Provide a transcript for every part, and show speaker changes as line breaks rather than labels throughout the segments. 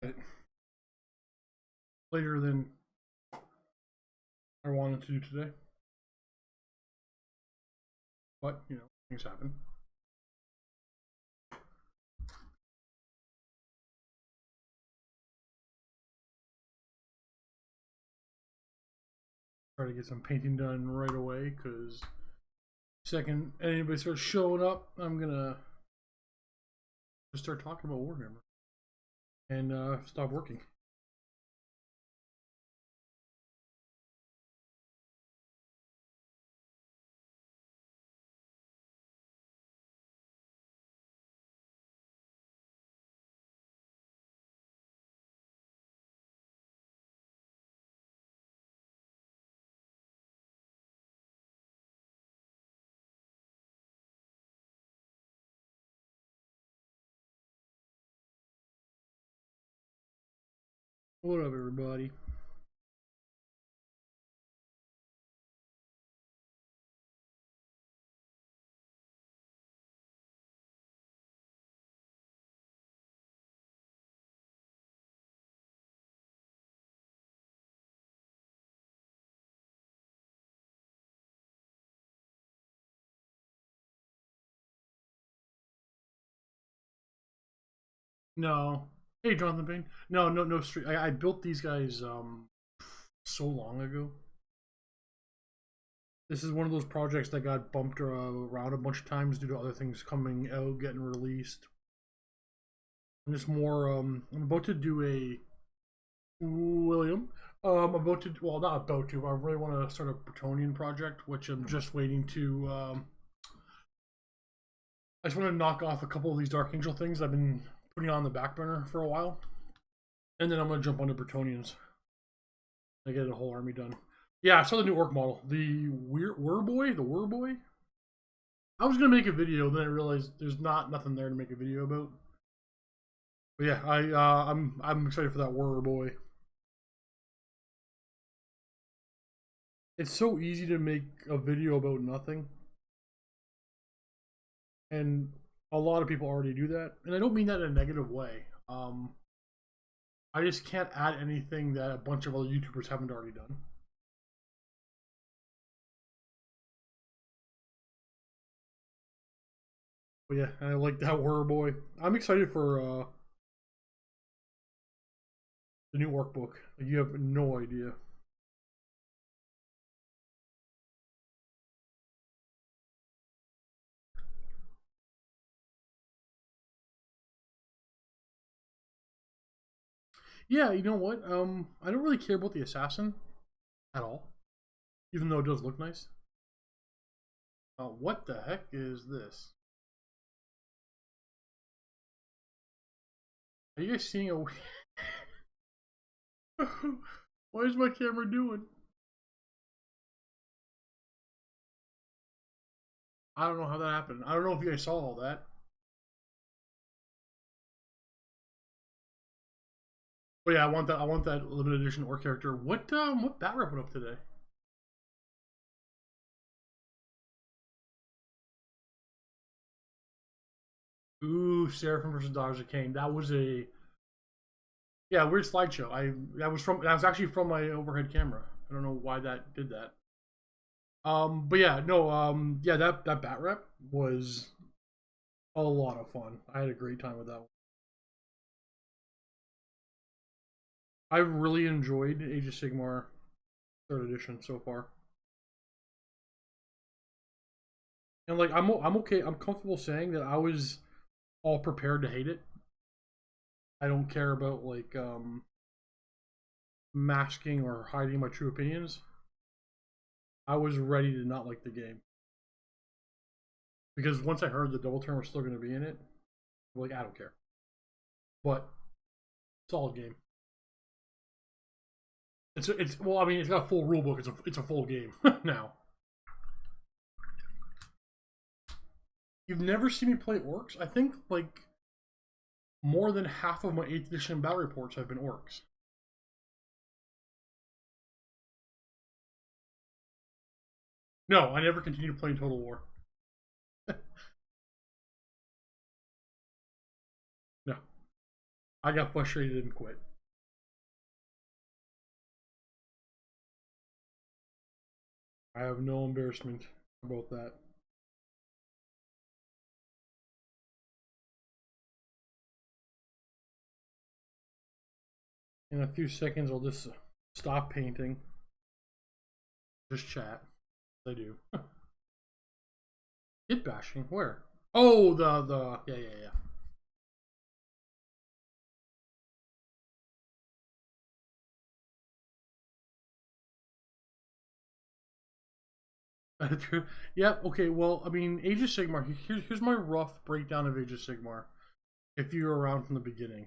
bit later than I wanted to do today. But, you know, things happen. Try to get some painting done right away, because second anybody starts showing up, I'm gonna just start talking about Warhammer and stop working. What up, everybody? No. Hey, Jonathan Payne. No street. I built these guys so long ago. This is one of those projects that got bumped around a bunch of times due to other things coming out, getting released. I'm just more I'm about to do a William. I'm about to, well, not about to, but I really want to start a Bretonian project, which I'm just waiting to I just want to knock off a couple of these Dark Angel things I've been putting on the back burner for a while. And then I'm going to jump onto Bretonians. I get a whole army done. Yeah, I saw the new orc model. The Werboy? I was going to make a video, then I realized there's nothing there to make a video about. But yeah, I'm excited for that Werboy. It's so easy to make a video about nothing. And a lot of people already do that. And I don't mean that in a negative way. I just can't add anything that a bunch of other YouTubers haven't already done. But yeah, I like that Werboy. I'm excited for the new workbook. You have no idea. Yeah, you know what? I don't really care about the assassin at all, even though it does look nice. What the heck is this? Are you guys seeing a? What is my camera doing? I don't know how that happened. I don't know if you guys saw all that. But yeah, I want that. I want that limited edition or character. What bat rep went up today? Ooh, Seraphim versus Daughters of Cain. That was a weird slideshow. That was actually from my overhead camera. I don't know why that did that. But yeah, no, yeah, that bat rep was a lot of fun. I had a great time with that one. I've really enjoyed Age of Sigmar third edition so far. And like I'm okay. I'm comfortable saying that I was all prepared to hate it. I don't care about like masking or hiding my true opinions. I was ready to not like the game because once I heard the double turn was still going to be in it, I'm like I don't care. But solid game. It's well, I mean, it's got a full rule book. It's a full game now. You've never seen me play orcs? I think like more than half of my 8th edition battle reports have been orcs. No, I never continued playing Total War. No. I got frustrated and quit. I have no embarrassment about that. In a few seconds, I'll just stop painting. Just chat. I do. Hit bashing? Where? Oh, yeah. Yep. Okay. Well, I mean, Age of Sigmar. Here's my rough breakdown of Age of Sigmar. If you're around from the beginning,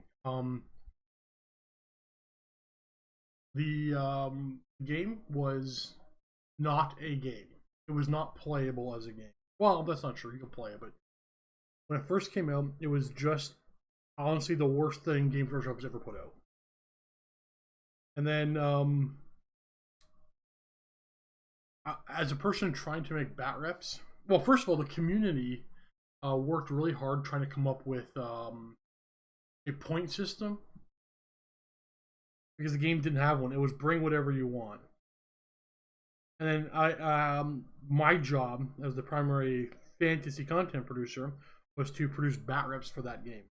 the game was not a game. It was not playable as a game. Well, that's not true. You can play it, but when it first came out, it was just honestly the worst thing Games Workshop has ever put out. And then, as a person trying to make bat reps, well, first of all, the community worked really hard trying to come up with a point system because the game didn't have one. It was bring whatever you want. And then my job as the primary fantasy content producer was to produce bat reps for that game.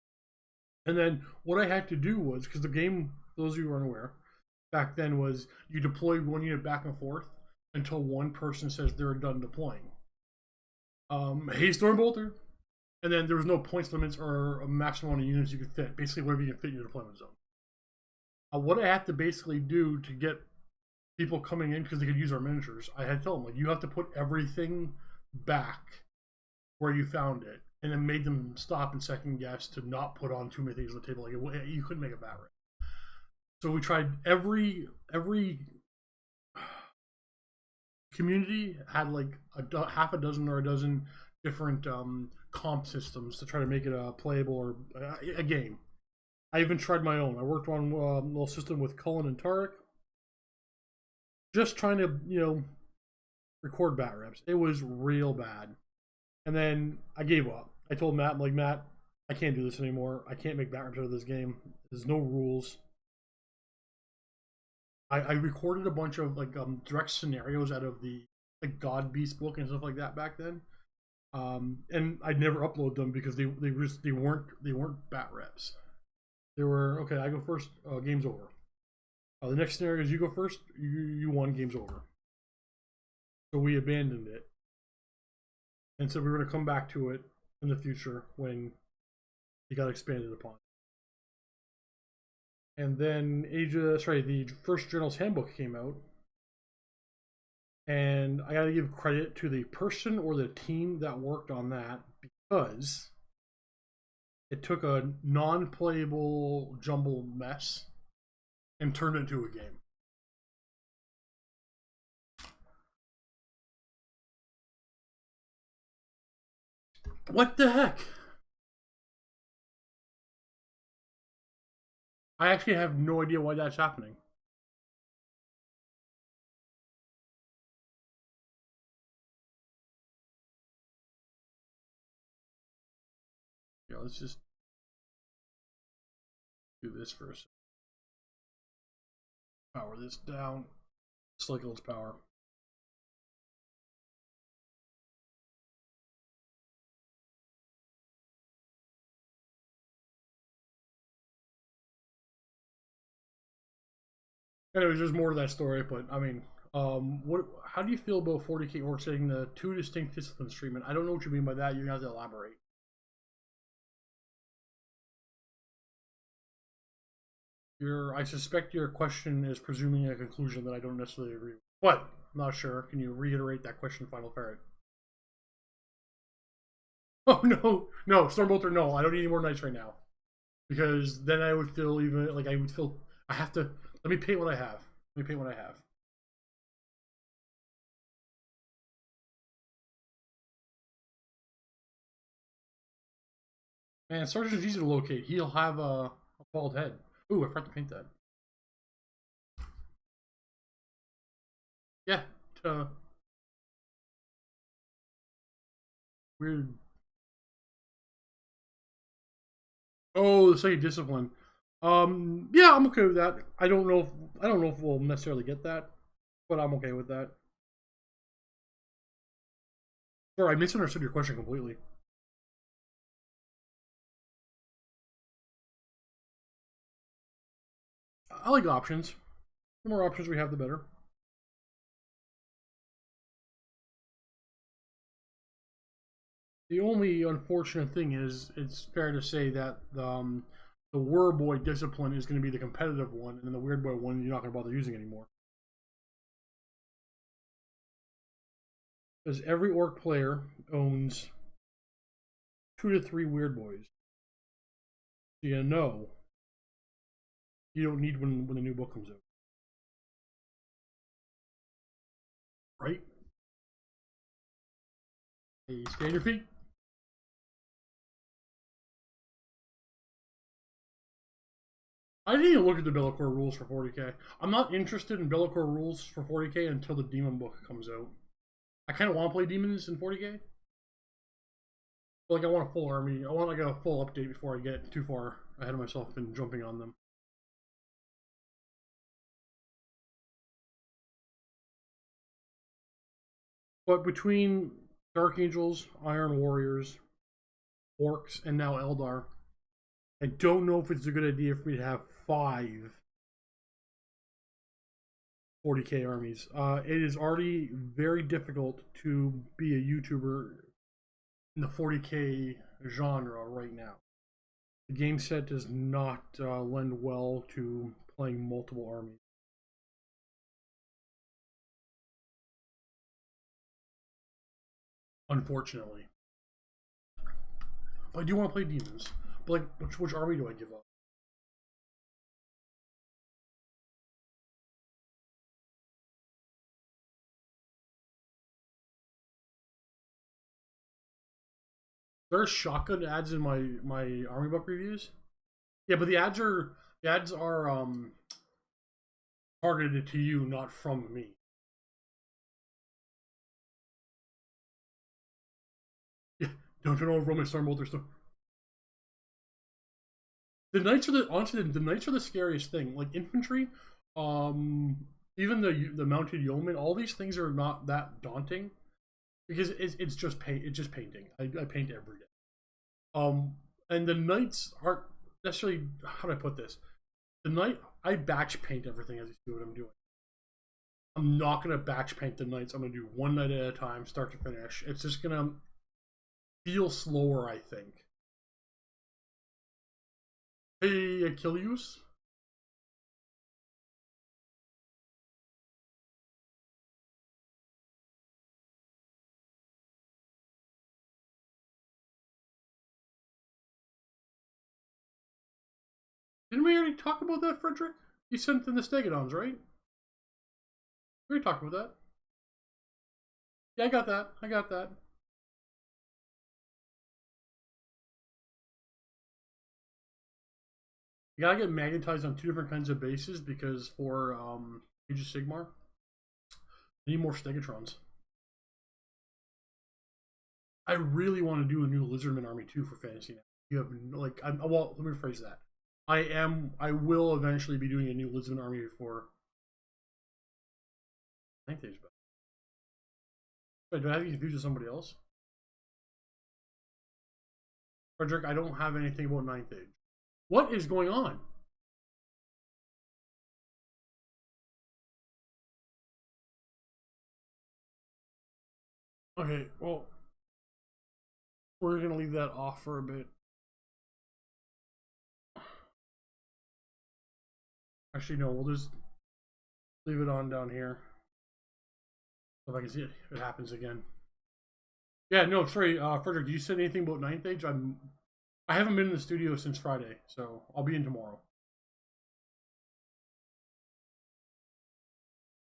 And then what I had to do was, because the game, those of you who are unaware, back then was you deploy one unit back and forth until one person says they're done deploying. Hey, Stormbolter. And then there was no points limits or a maximum amount of units you could fit. Basically, whatever you can fit in your deployment zone. What I had to basically do to get people coming in because they could use our miniatures, I had to tell them, like, you have to put everything back where you found it, and it made them stop and second guess to not put on too many things on the table. Like, you couldn't make a bat rip. So we tried every community had like half a dozen or a dozen different comp systems to try to make it a playable or a game. I even tried my own. I worked on a little system with Cullen and Tarek, just trying to record bat reps. It was real bad, and then I gave up. I told Matt, I'm like, Matt, I can't do this anymore. I can't make bat reps out of this game. There's no rules. I recorded a bunch of like direct scenarios out of the like God Beast book and stuff like that back then, and I'd never upload them because they weren't bat reps. They were okay. I go first. Game's over. The next scenario is you go first. You won. Game's over. So we abandoned it, and so we were going to come back to it in the future when it got expanded upon. And then the first Journal's Handbook came out, and I got to give credit to the person or the team that worked on that because it took a non-playable jumble mess and turned it into a game. What the heck? I actually have no idea why that's happening. Yeah, let's just do this first. Power this down. Cycle its power. Anyways, there's more to that story, but I mean, what? How do you feel about 40k orcs getting the two distinct disciplines treatment? I don't know what you mean by that. You're gonna have to elaborate. I suspect your question is presuming a conclusion that I don't necessarily agree with. But I'm not sure. Can you reiterate that question, Final Ferret? Oh no, Stormbolter, no. I don't need any more knights right now because then I would feel even like I would feel I have to. Let me paint what I have. Let me paint what I have. Man, Sergeant's easy to locate. He'll have a bald head. Ooh, I forgot to paint that. Yeah. Weird. Oh, the second discipline. Yeah, I'm okay with that. I don't know if we'll necessarily get that, but I'm okay with that. Sorry, I misunderstood your question completely. I like options. The more options we have, the better. The only unfortunate thing is, it's fair to say that the War Boy discipline is going to be the competitive one, and then the Weird Boy one you're not going to bother using anymore. Because every Orc player owns 2 to 3 Weird Boys. So you know you don't need when the new book comes out. Right? Hey, stay on your feet. I didn't even look at the Be'lakor rules for 40k. I'm not interested in Be'lakor rules for 40k until the Demon book comes out. I kind of want to play demons in 40k. But like, I want a full army. I want like a full update before I get too far ahead of myself and jumping on them. But between Dark Angels, Iron Warriors, Orcs, and now Eldar, I don't know if it's a good idea for me to have 5 40k armies. It is already very difficult to be a YouTuber in the 40k genre right now. The game set does not lend well to playing multiple armies. Unfortunately, but I do want to play demons. But like, which army do I give up? There's shotgun ads in my army book reviews. Yeah, but the ads are targeted to you, not from me. Yeah, don't turn over my storm bolter stuff. The knights are the knights are the scariest thing. Like infantry, even the mounted yeoman, all these things are not that daunting because it's just paint. It's just painting. I paint every day. And the knights aren't necessarily, how do I put this? The knight, I batch paint everything as you see what I'm doing. I'm not gonna batch paint the knights. I'm gonna do one knight at a time, start to finish. It's just gonna feel slower, I think. Hey, Achilles. Didn't we already talk about that, Frederick? You sent in the Stegodons, right? We already talked about that. Yeah, I got that. I got that. You gotta get magnetized on 2 different kinds of bases because for Age of Sigmar, I need more Stegotrons. I really want to do a new Lizardman army too for fantasy now. You have like, well, let me rephrase that. I will eventually be doing a new Lizardman army for Ninth Age. Wait, do I have you confused with somebody else? Frederick, I don't have anything about Ninth Age. What is going on? Okay, well, we're gonna leave that off for a bit. Actually, no, we'll just leave it on down here. So if I can see it, if it happens again. Yeah, no, sorry, Frederick, did you say anything about Ninth Age? I haven't been in the studio since Friday, so I'll be in tomorrow.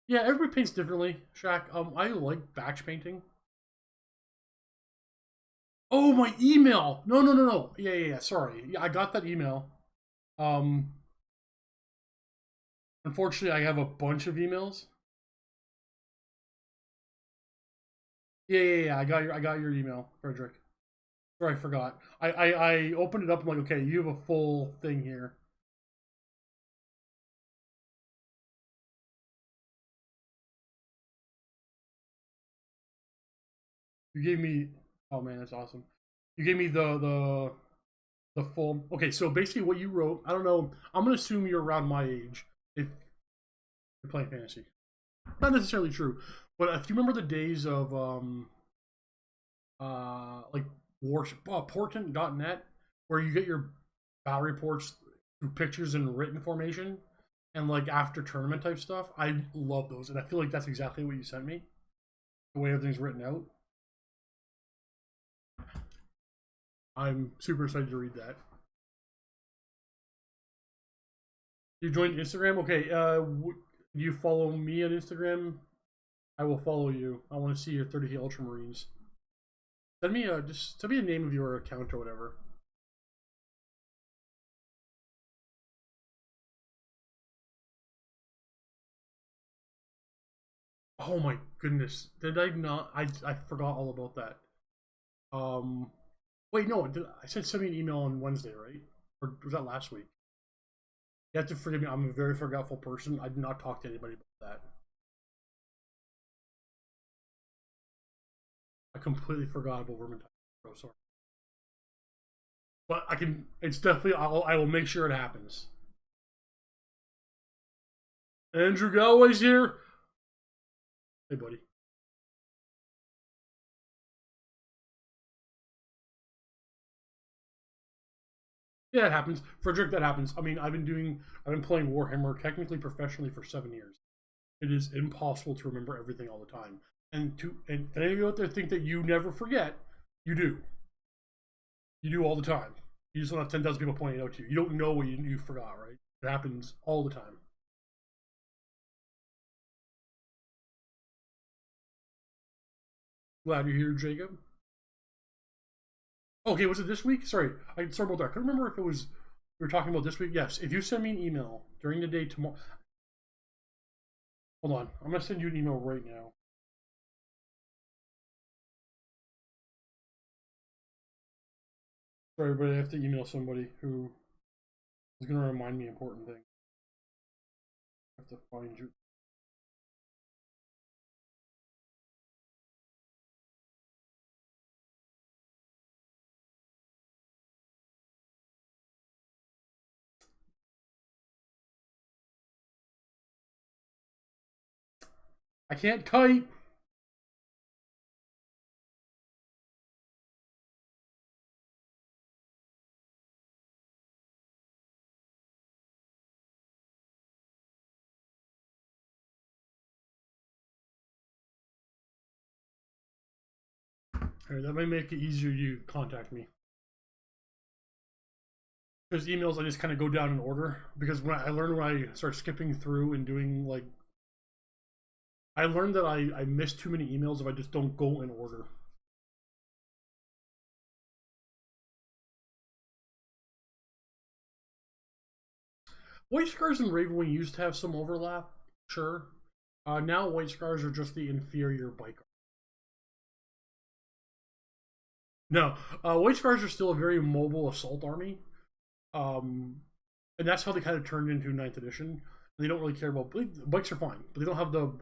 Yeah, everybody paints differently, Shaq. I like batch painting. Oh, my email! No, no, no, no. Yeah. Sorry. Yeah, I got that email. Um, Unfortunately, I have a bunch of emails. Yeah. I got your email, Frederick. Sorry, I forgot. I opened it up. I'm like, okay, you have a full thing here. You gave me. Oh man, that's awesome. You gave me the full. Okay, so basically what you wrote. I don't know. I'm gonna assume you're around my age if you're playing fantasy. Not necessarily true, but if you remember the days of like Portent.net, where you get your battle reports through pictures in written formation and like after tournament type stuff. I love those, and I feel like that's exactly what you sent me. The way everything's written out. I'm super excited to read that. You joined Instagram? Okay. You follow me on Instagram? I will follow you. I want to see your 30K Ultramarines. Send me just send me the name of your account or whatever. Oh my goodness! Did I not? I forgot all about that. Um, wait, no. I said send me an email on Wednesday, right? Or was that last week? You have to forgive me. I'm a very forgetful person. I did not talk to anybody about that. I completely forgot about Vermintide. Oh, sorry. But I can. It's definitely. I will make sure it happens. Andrew Galloway's here. Hey, buddy. Yeah, it happens. Frederick, that happens. I mean, I've been playing Warhammer technically professionally for 7 years. It is impossible to remember everything all the time. And any of you out there think that you never forget, you do. You do all the time. You just don't have 10,000 people pointing it out to you. You don't know what you forgot, right? It happens all the time. Glad you're here, Jacob. Okay, was it this week? Sorry about that. I couldn't remember if it was we were talking about this week. Yes, if you send me an email during the day tomorrow. Hold on, I'm gonna send you an email right now. Sorry, everybody. I have to email somebody who is gonna remind me important things. I have to find you. I can't type. Here, that might make it easier to contact me. Because emails, I just kind of go down in order. Because when I learned when I start skipping through and doing like, I learned that I miss too many emails if I just don't go in order. White Scars and Ravenwing used to have some overlap, sure. Now White Scars are just the inferior biker. No, White Scars are still a very mobile assault army. Um, and that's how they kind of turned into Ninth Edition. They don't really care about bikes are fine, but they don't have the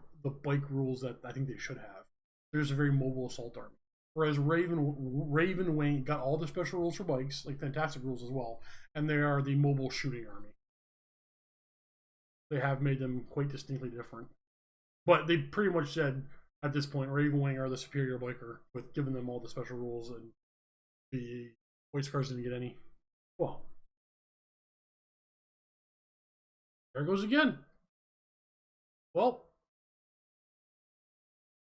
bike rules that I think they should have. They're just a very mobile assault army. Whereas Ravenwing got all the special rules for bikes, like fantastic rules as well, and they are the mobile shooting army. They have made them quite distinctly different. But they pretty much said at this point, Ravenwing are the superior biker with giving them all the special rules, and the White Scars didn't get any. Well, there it goes again. Well,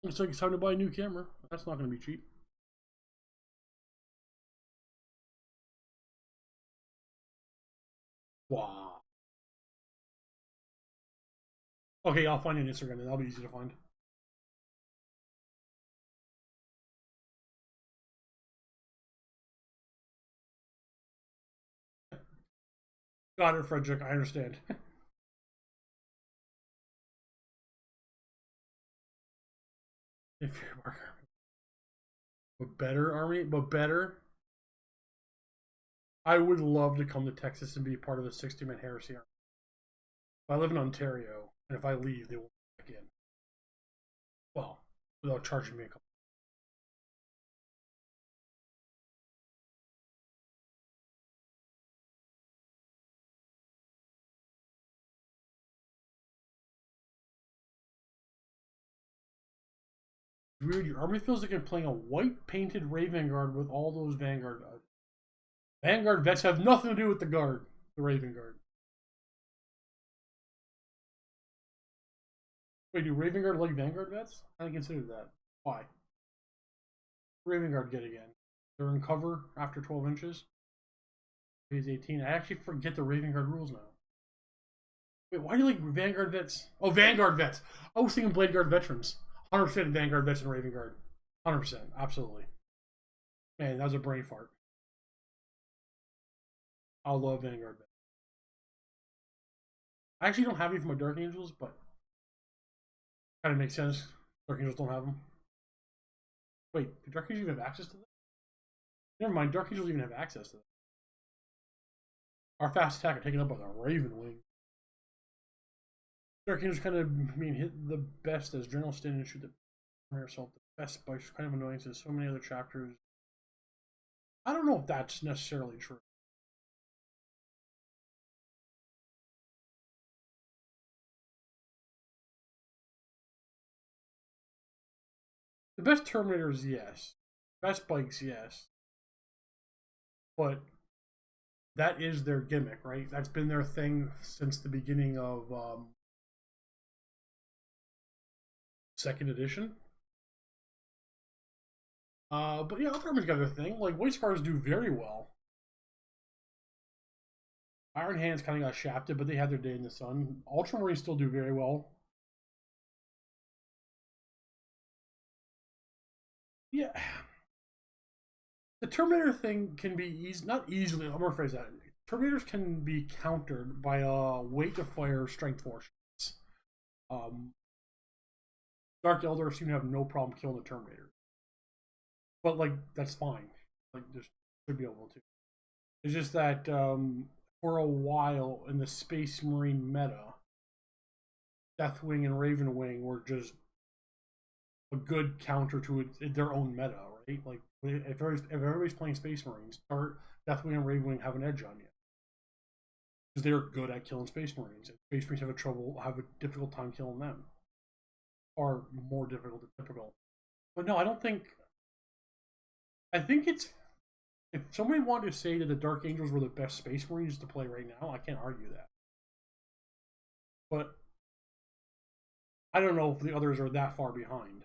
looks like it's time to buy a new camera. That's not going to be cheap. Wow. Okay, I'll find you on Instagram, and that'll be easy to find. Got it, Frederick. I understand. Inferior marker. But better army, but better. I would love to come to Texas and be part of the 60-man heresy army. I live in Ontario, and if I leave, they will back in. Well, without charging me a couple. weird. Your army feels like you're playing a white painted Raven Guard with all those Vanguard. Vanguard vets have nothing to do with the Guard, the Raven Guard. Wait, do Raven Guard like Vanguard vets? I didn't consider that. Why? Raven Guard get again. They're in cover after 12 inches. Phase 18. I actually forget the Raven Guard rules now. Wait, why do you like Vanguard vets? Oh, Vanguard vets. I was thinking Blade Guard veterans. 100% Vanguard vets and Raven Guard. 100%. Absolutely. Man, that was a brain fart. I love Vanguard vets. I actually don't have any for my Dark Angels, but kind of makes sense. Dark Angels don't have them. Wait, do Dark Angels even have access to them? Never mind, Dark Angels even have access to them. Our fast attack are taken up by the Ravenwing. Dark Angels kind of being hit the best as General stand and shoot the assault. The best by kind of annoying since so many other chapters. I don't know if that's necessarily true. The best Terminators, yes. Best bikes, yes. But that is their gimmick, right? That's been their thing since the beginning of 2nd edition. But yeah, other armies got their thing. Like, White Scars do very well. Iron Hands kind of got shafted, but they had their day in the sun. Ultramarines still do very well. Yeah. The Terminator thing can be not easily, I'm gonna rephrase that. Terminators can be countered by a weight to fire strength 4 shots. Dark Eldar seem to have no problem killing the Terminator. But, like, that's fine. Like, just should be able to. It's just that for a while in the Space Marine meta, Deathwing and Ravenwing were just a good counter to their own meta, right? Like, if everybody's playing Space Marines, Deathwing and Ravenwing have an edge on you because they're good at killing Space Marines. And Space Marines have a difficult time killing them, or more difficult than typical. But no, I don't think. I think it's, if somebody wanted to say that the Dark Angels were the best Space Marines to play right now, I can't argue that. But I don't know if the others are that far behind.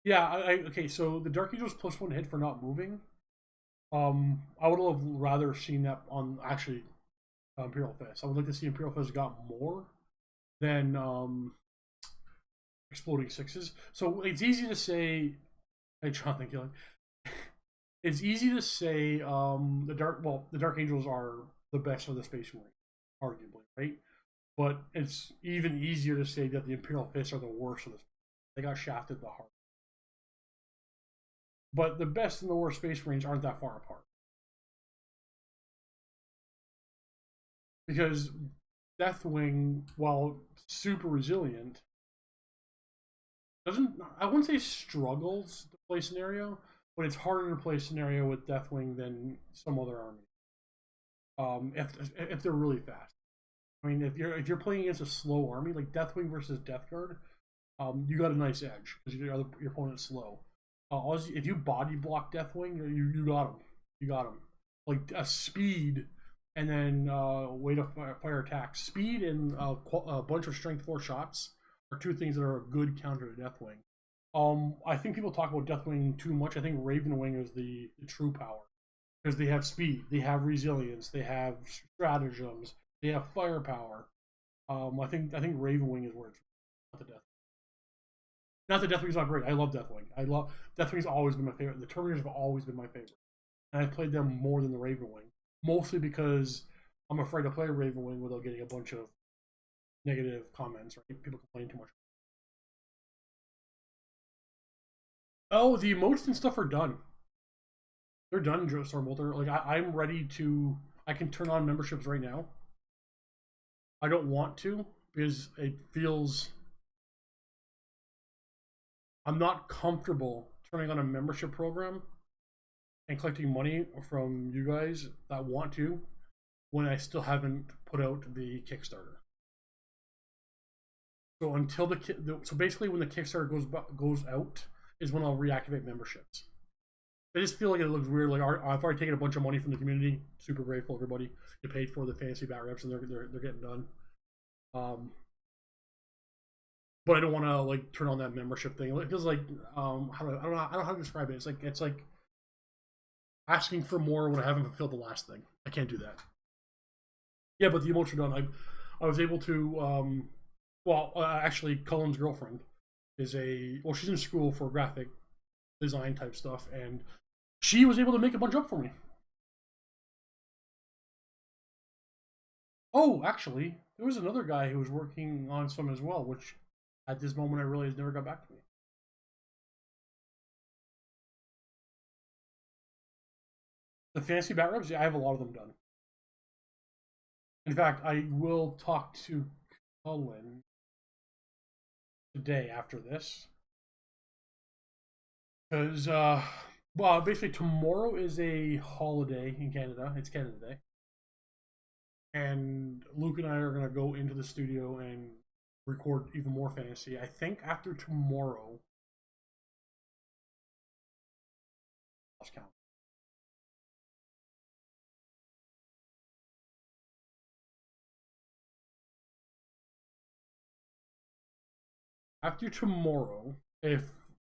Yeah, okay, so the Dark Angels +1 hit for not moving. I would have rather seen that on actually Imperial Fist. I would like to see Imperial Fist got more than Exploding Sixes. So it's easy to say. Hey, Jonathan Killing. It's easy to say the Dark Angels are the best of the Space Marine, arguably, right? But it's even easier to say that the Imperial Fists are the worst of the. They got shafted the hardest. But the best and the worst Space Marines aren't that far apart. Because Deathwing, while super resilient, doesn't, I wouldn't say struggles to play scenario, but it's harder to play scenario with Deathwing than some other armies. If they're really fast. I mean, if you're playing against a slow army like Deathwing versus Death Guard, you got a nice edge because your opponent's slow. If you body block Deathwing, you got him. You got him. Like a speed, and then way to fire attack. Speed and a bunch of strength 4 shots are two things that are a good counter to Deathwing. I think people talk about Deathwing too much. I think Ravenwing is the true power because they have speed, they have resilience, they have stratagems, they have firepower. I think Ravenwing is where it's not the Death. Not that Deathwing's not great. I love Deathwing. Deathwing's always been my favorite. The Terminators have always been my favorite, and I've played them more than the Ravenwing, mostly because I'm afraid to play Ravenwing without getting a bunch of negative comments. Right? People complain too much. Oh, the emotes and stuff are done. They're done, Joe Stormbolter. Like I'm ready to. I can turn on memberships right now. I don't want to because it feels. I'm not comfortable turning on a membership program and collecting money from you guys that want to, when I still haven't put out the Kickstarter. So until so basically when the Kickstarter goes out is when I'll reactivate memberships. I just feel like it looks weird. Like I've already taken a bunch of money from the community. Super grateful, everybody. They paid for the fantasy bat reps, and they're getting done. But I don't want to like turn on that membership thing. It feels like I don't know how to describe it. It's like asking for more when I haven't fulfilled the last thing. I can't do that. Yeah, but the emotes are done. I was able to actually Cullen's girlfriend is she's in school for graphic design type stuff, and she was able to make a bunch up for me. Oh, actually, there was another guy who was working on some as well, which at this moment I realized never got back to me. The fantasy bat reps, yeah, I have a lot of them done. In fact, I will talk to Cullen today after this. Because, well, basically tomorrow is a holiday in Canada. It's Canada Day. And Luke and I are going to go into the studio and record even more fantasy. I think after tomorrow, let's count. After tomorrow, if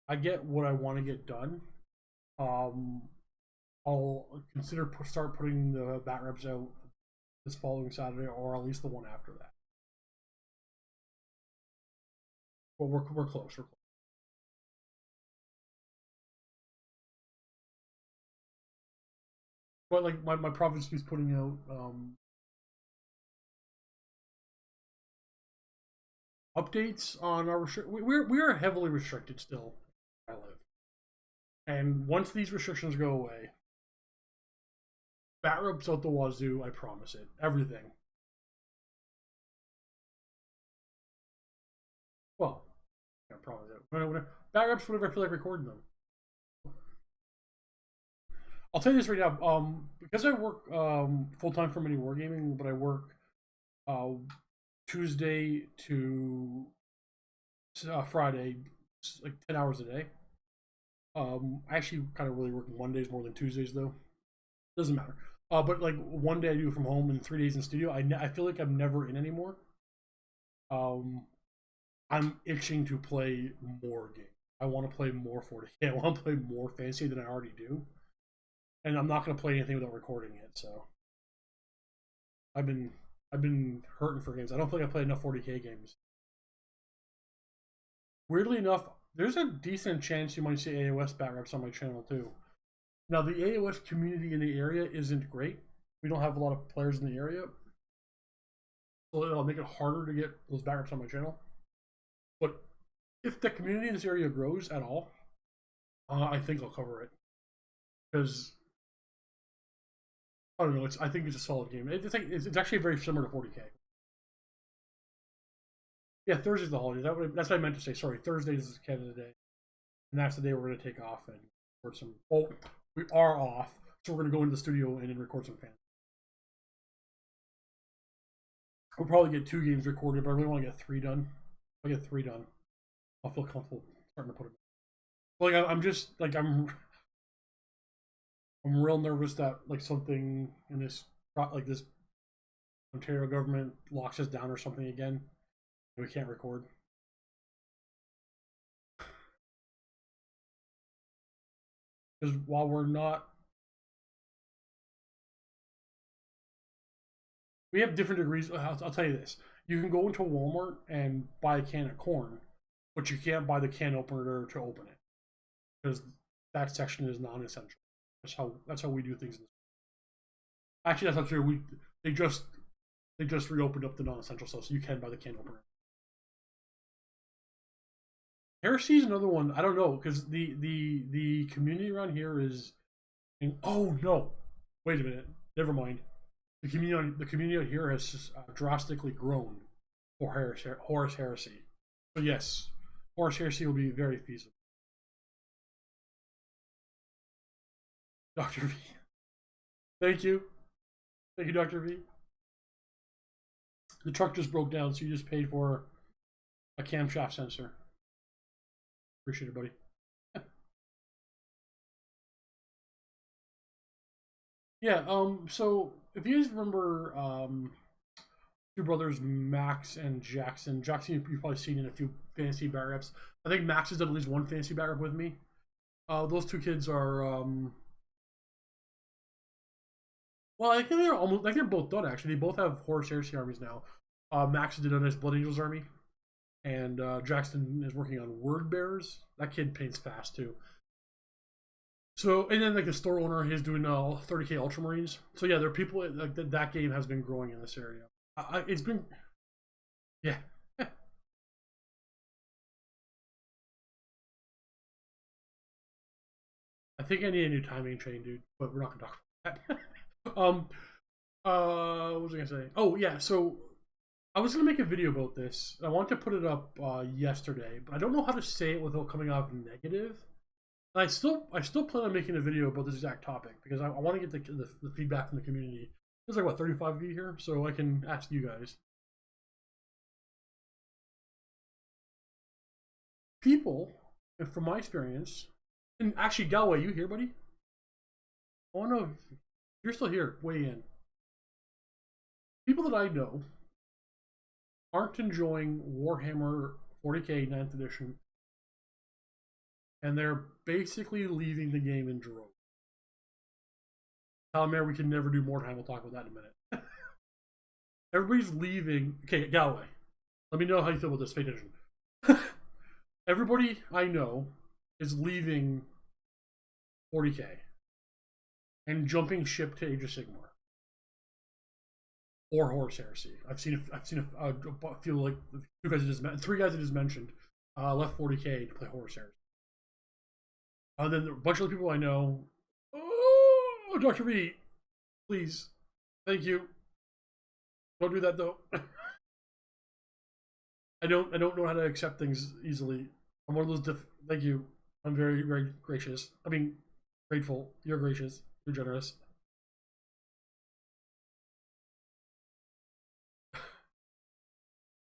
I get what I want to get done, I'll consider start putting the bat reps out this following Saturday, or at least the one after that. But we're close. We're close. But like my province keeps putting out updates on our we are heavily restricted still where I live, and once these restrictions go away, bat reps out the wazoo. I promise it. Everything. Well, I promise it. Bat reps whenever I feel like recording them. I'll tell you this right now. Because I work full time for Mini Wargaming, but I work Tuesday to Friday, like 10 hours a day. I actually kind of really work Mondays more than Tuesdays though. Doesn't matter. But like one day I do from home and 3 days in studio. I feel like I'm never in anymore. I'm itching to play more games. I want to play more 40K. I want to play more fantasy than I already do. And I'm not going to play anything without recording it. So I've been hurting for games. I don't think I played enough 40K games. Weirdly enough, there's a decent chance you might see AOS bat reps on my channel too. Now the AOS community in the area isn't great. We don't have a lot of players in the area, so it'll make it harder to get those bat reps on my channel. But if the community in this area grows at all, I think I'll cover it because I don't know. I think it's a solid game. It's actually very similar to 40K. Yeah, Thursday's the holiday. That's what I meant to say. Sorry, Thursday is Canada Day, and that's the day we're going to take off and record some. Oh, we are off, so we're going to go into the studio and then record some fans. We'll probably get 2 games recorded, but I really want to get 3 done. If I get 3 done, I'll feel comfortable starting to put them. Like I'm just like I'm real nervous that like something in this like this Ontario government locks us down or something again. We can't record. Because while we're not, we have different degrees. I'll tell you this: you can go into Walmart and buy a can of corn, but you can't buy the can opener to open it because that section is non-essential. That's how we do things. Actually, that's not true. They just reopened up the non-essential stuff, so you can buy the can opener. Heresy is another one. I don't know because the community around here is. Oh no! Wait a minute. Never mind. The community out here has just, drastically grown for Horus Heresy. So yes, Horus Heresy will be very feasible. Dr. V. Thank you, Dr. V. The truck just broke down, so you just paid for a camshaft sensor. Appreciate it, buddy. Yeah, so if you guys remember, two brothers, Max and Jackson. Jackson, you've probably seen in a few fantasy bat reps. I think Max has done at least one fantasy bat rep with me. Those two kids are, well, I think they're almost, like, they're both done, actually. They both have Horus Heresy armies now. Max did a nice Blood Angels army, and Jackson is working on Word Bearers. That kid paints fast, too. So, and then like the store owner is doing 30k Ultramarines. So yeah, there are people like that game has been growing in this area. It's been, yeah. I think I need a new timing chain, dude. But we're not gonna talk about that. What was I gonna say? Oh yeah, so I was gonna make a video about this. I wanted to put it up yesterday, but I don't know how to say it without coming off negative. And I still plan on making a video about this exact topic because I want to get the feedback from the community. There's like what 35 of you here, so I can ask you guys. People, from my experience, and actually Galway, you here, buddy? I want to know if you're still here. Weigh in. People that I know aren't enjoying Warhammer 40k 9th edition, and they're basically leaving the game in droves. Mayor, we can never do more time. We'll talk about that in a minute. Everybody's leaving. Okay, Galway. Let me know how you feel about this. Pay attention. Everybody I know is leaving 40k and jumping ship to Age of Sigmar or Horus Heresy. I've seen a few, like two guys that just three guys that just mentioned left 40k to play Horus Heresy. Then a bunch of the people I know. Oh, Dr. V, please, thank you. Don't do that though. I don't know how to accept things easily. I'm one of those. Thank you. I'm very, very gracious. I mean, grateful. You're gracious. You're generous.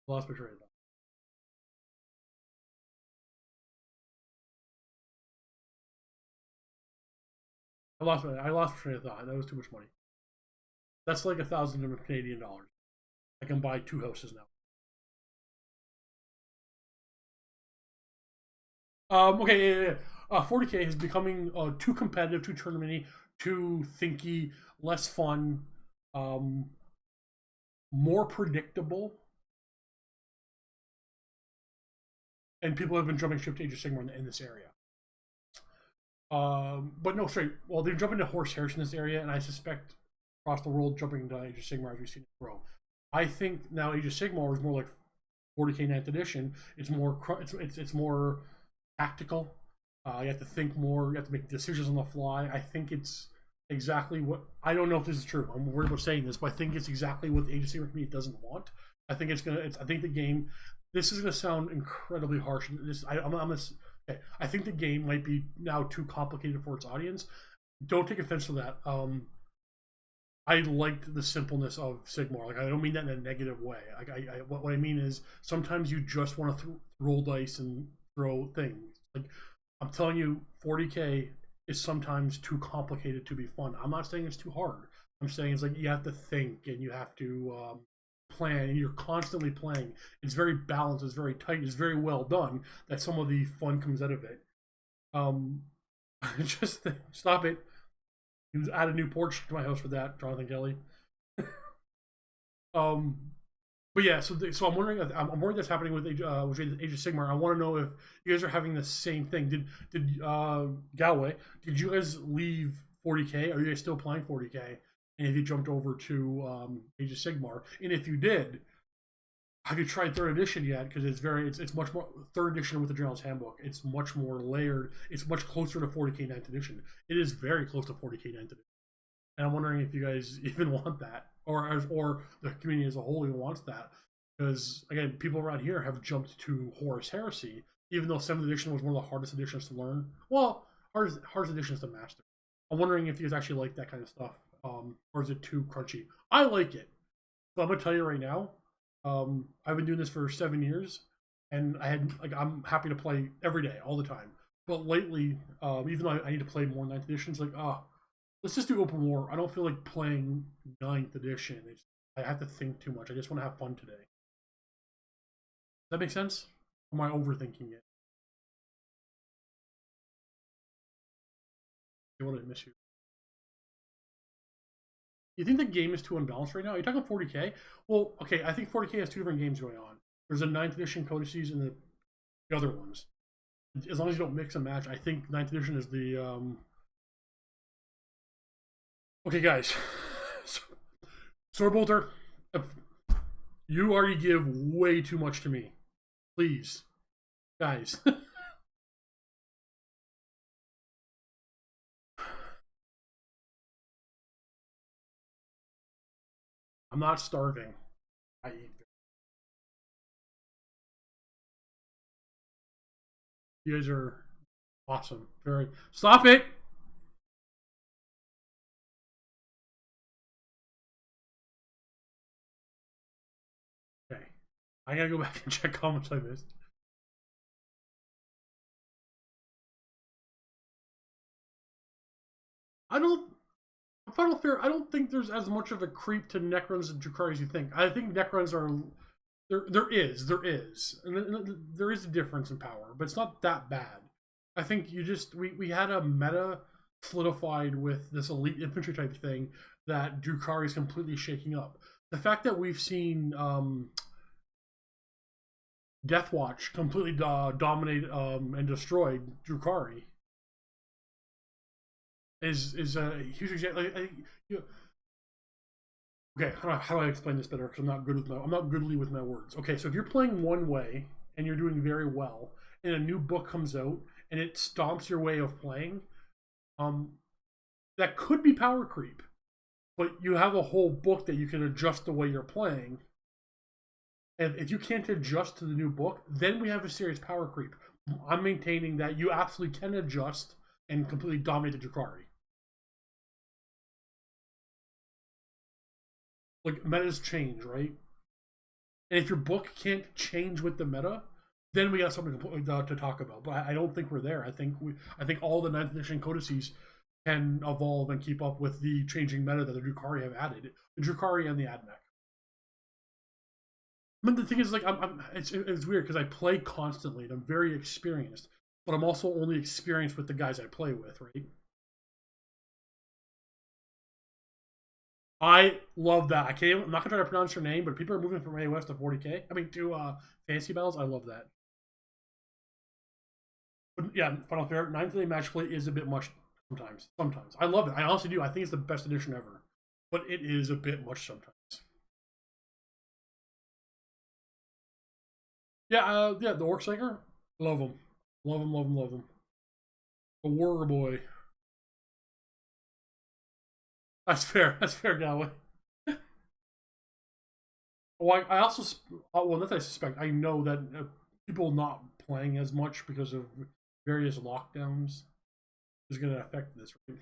Lost my train of thought. I lost my train of thought. That was too much money. That's like 1,000 Canadian dollars. I can buy 2 houses now. Okay, yeah. 40k is becoming too competitive, too tournamenty, too thinky, less fun, more predictable, and people have been jumping ship to Age of Sigmar in this area. But no, straight. Well, they're jumping to Horus Heresy in this area, and I suspect across the world jumping to Age of Sigmar as we've seen it grow. I think now Age of Sigmar is more like 40k 9th edition. It's more it's more tactical. You have to think more. You have to make decisions on the fly. I think it's exactly what, I don't know if this is true. I'm worried about saying this, but I think it's exactly what the Age of Sigmar community doesn't want. I think I think the game. This is gonna sound incredibly harsh. Okay, I think the game might be now too complicated for its audience. Don't take offense to that. I liked the simpleness of Sigmar. Like, I don't mean that in a negative way. Like, what I mean is sometimes you just want to roll dice and throw things. Like, I'm telling you, 40k is sometimes too complicated to be fun. I'm not saying it's too hard. I'm saying it's like you have to think and you have to plan, and you're constantly playing. It's very balanced. It's very tight. It's very well done. That some of the fun comes out of it. Just stop it. You add a new porch to my house for that, Jonathan Kelly. But yeah, so I'm wondering. I'm worried that's happening with Age of Sigmar. I want to know if you guys are having the same thing. Did Galway? Did you guys leave 40k? Are you guys still playing 40k? And if you jumped over to Age of Sigmar, and if you did, have you tried 3rd edition yet? Because it's much more 3rd edition with the General's Handbook. It's much more layered. It's much closer to 40k 9th edition. It is very close to 40k 9th edition. And I'm wondering if you guys even want that, or the community as a whole even wants that. Because again, people around here have jumped to Horus Heresy, even though 7th edition was one of the hardest editions to learn. Well, hardest editions to master. I'm wondering if you guys actually like that kind of stuff. Or is it too crunchy? I like it. But I'm gonna tell you right now, I've been doing this for 7 years, and I'm happy to play every day, all the time. But lately, even though I need to play more ninth editions, let's just do open war. I don't feel like playing ninth edition. I have to think too much. I just want to have fun today. Does that make sense? Or am I overthinking it? What did I miss you? You think the game is too unbalanced right now? Are you talking 40k? Well, okay, I think 40k has two different games going on. There's a 9th edition codices and the other ones. As long as you don't mix and match, I think 9th edition is the Okay, guys. Swordbolter, you already give way too much to me. Please. Guys. I'm not starving. I eat. You guys are awesome. Very. Stop it! Okay. I gotta go back and check how much I missed. I don't. Final Fair, I don't think there's as much of a creep to Necrons and Drukhari as you think. I think Necrons are. There is. And there is a difference in power, but it's not that bad. I think we had a meta solidified with this elite infantry type thing that Drukhari is completely shaking up. The fact that we've seen Deathwatch completely dominate and destroy Drukhari is a huge example. Okay, how do I explain this better? Because I'm not goodly with my words. Okay, so if you're playing one way and you're doing very well, and a new book comes out and it stomps your way of playing, that could be power creep. But you have a whole book that you can adjust the way you're playing. And if you can't adjust to the new book, then we have a serious power creep. I'm maintaining that you absolutely can adjust and completely dominate the Drukhari. Like, metas change, right? And if your book can't change with the meta, then we got something to talk about. But I don't think we're there. I think all the 9th edition codices can evolve and keep up with the changing meta that the Drukhari have added. The Drukhari and the Admech. But the thing is, like, it's weird because I play constantly and I'm very experienced, but I'm also only experienced with the guys I play with, right? I love that. I'm not gonna try to pronounce your name, but people are moving from AOS to 40k. I mean, to fantasy battles. I love that. But yeah, Final Fair 9th day match play is a bit much sometimes. Sometimes I love it. I honestly do. I think it's the best edition ever, but it is a bit much sometimes. Yeah, the Orc Slayer, love him, love him, love him, love him. The Warrior Boy. That's fair. That's fair, Galloway. Well, I also, well, not that I suspect, I know that people not playing as much because of various lockdowns is going to affect this, right?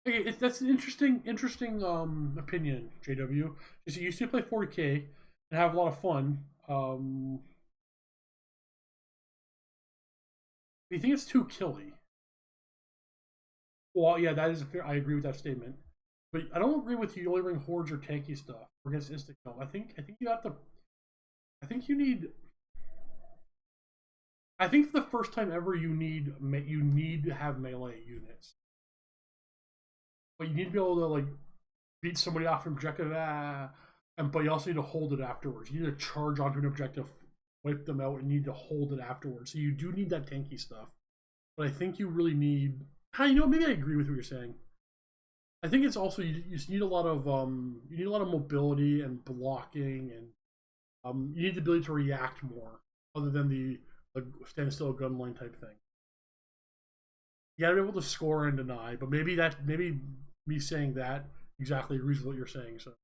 Okay, that's an interesting opinion, JW. Is you used to play 40k and have a lot of fun. Do you think it's too killy? Well, yeah, that is a fair. I agree with that statement, but I don't agree with you only bring hordes or tanky stuff against instant kill. I think you have to. I think you need. I think for the first time ever, you need to have melee units, but you need to be able to like beat somebody off from objective, but you also need to hold it afterwards. You need to charge onto an objective, wipe them out, and you need to hold it afterwards. So you do need that tanky stuff, but I think you really need. Maybe I agree with what you're saying. I think it's also you need a lot of mobility and blocking, and you need the ability to react more, other than the stand still gunline type thing. You gotta be able to score and deny, but maybe me saying that exactly agrees with what you're saying. So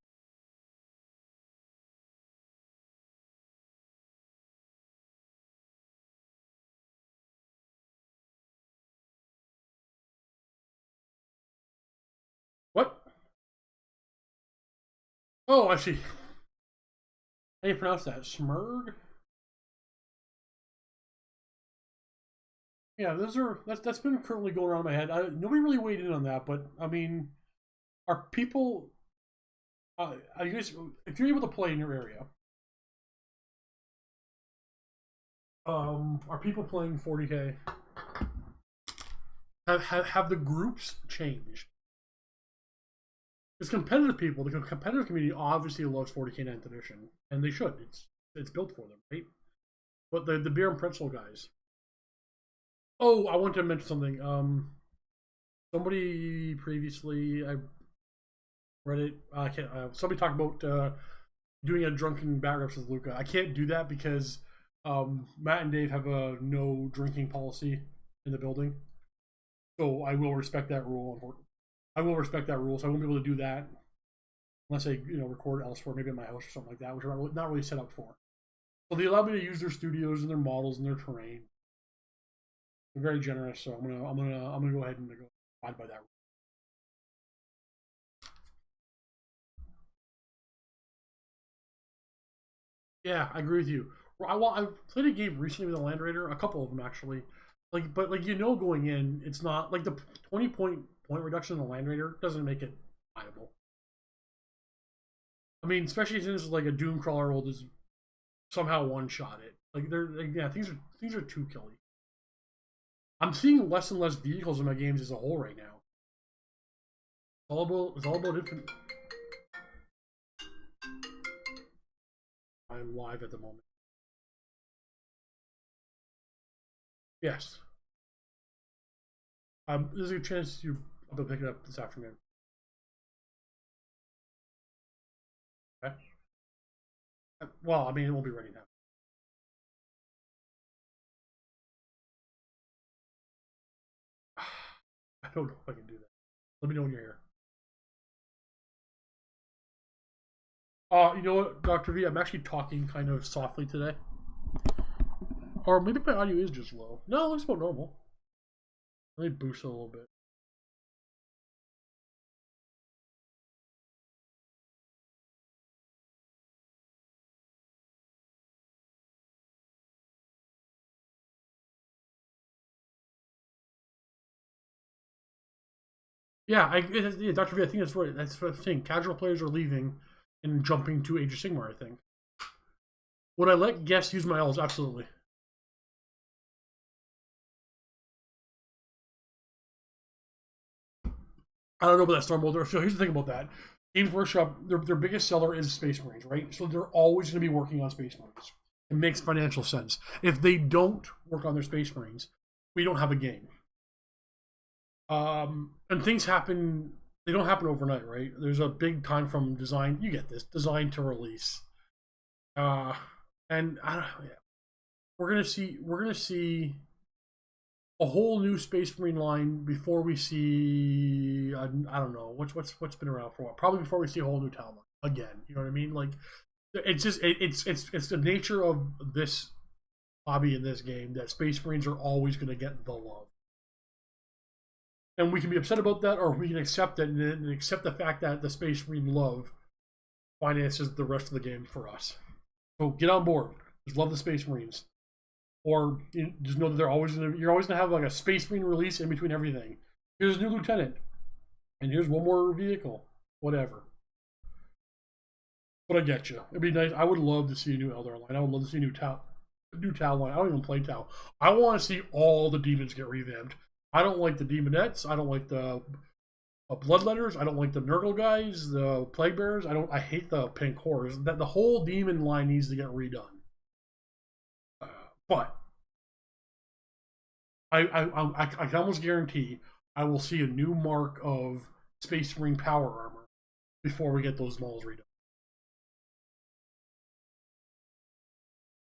Oh, I see. How do you pronounce that? Smurg? Yeah, that's been currently going around in my head. Nobody really weighed in on that, but I mean, are people? Are you guys? If you're able to play in your area, are people playing 40K? Have the groups changed? Because competitive people, the competitive community obviously loves 40K 9th edition, and they should. It's built for them, right? But the beer and pretzel guys. Oh, I want to mention something. Somebody previously, I read it. I can't. Somebody talked about doing a drunken bat rips with Luca. I can't do that because Matt and Dave have a no drinking policy in the building. So I will respect that rule. I will respect that rule. So I won't be able to do that unless I record elsewhere, maybe at my house or something like that, which I'm not really set up for. So they allow me to use their studios and their models and their terrain. They're very generous, so I'm gonna go ahead and go abide by that rule. Yeah, I agree with you. I played a game recently with a Land Raider, a couple of them actually. But going in, it's not like the 20 point reduction in the Land Raider doesn't make it viable. I mean, especially since like a Doom crawler will just somehow one shot it. Yeah, things are too killy. I'm seeing less and less vehicles in my games as a whole right now. It's all about infantry. I'm live at the moment. Yes. There's a chance I'll pick it up this afternoon. Okay. Well, I mean, it won't be ready now. I don't know if I can do that. Let me know when you're here. You know what, Dr. V? I'm actually talking kind of softly today. Or maybe my audio is just low. No, it looks about normal. Let me boost it a little bit. Yeah, Dr. V, I think that's right. That's what I'm saying. Casual players are leaving and jumping to Age of Sigmar, I think. Would I let guests use my L's? Absolutely. I don't know about that Storm Molder. So here's the thing about that. Games Workshop, their biggest seller is Space Marines, right? So they're always going to be working on Space Marines. It makes financial sense. If they don't work on their Space Marines, we don't have a game. And things happen. They don't happen overnight, right? There's a big time from design. You get this design to release. Uh, and I don't, yeah. We're gonna see a whole new Space Marine line before we see I don't know what's been around for a while. Probably before we see a whole new town line again. You know what I mean? Like it's just it's the nature of this hobby in this game that Space Marines are always going to get the love. And we can be upset about that, or we can accept it and accept the fact that the Space Marine love finances the rest of the game for us. So get on board. Just love the Space Marines, or just know that you're always gonna have like a Space Marine release in between everything. Here's a new lieutenant, and here's one more vehicle, whatever. But I get you. It'd be nice. I would love to see a new Elder line. I would love to see a new Tau line. I don't even play Tau. I want to see all the demons get revamped. I don't like the demonettes. I don't like the bloodletters. I don't like the Nurgle guys, the plague bearers. I hate the pink horrors. That the whole demon line needs to get redone. But I can almost guarantee I will see a new mark of Space Marine power armor before we get those models redone.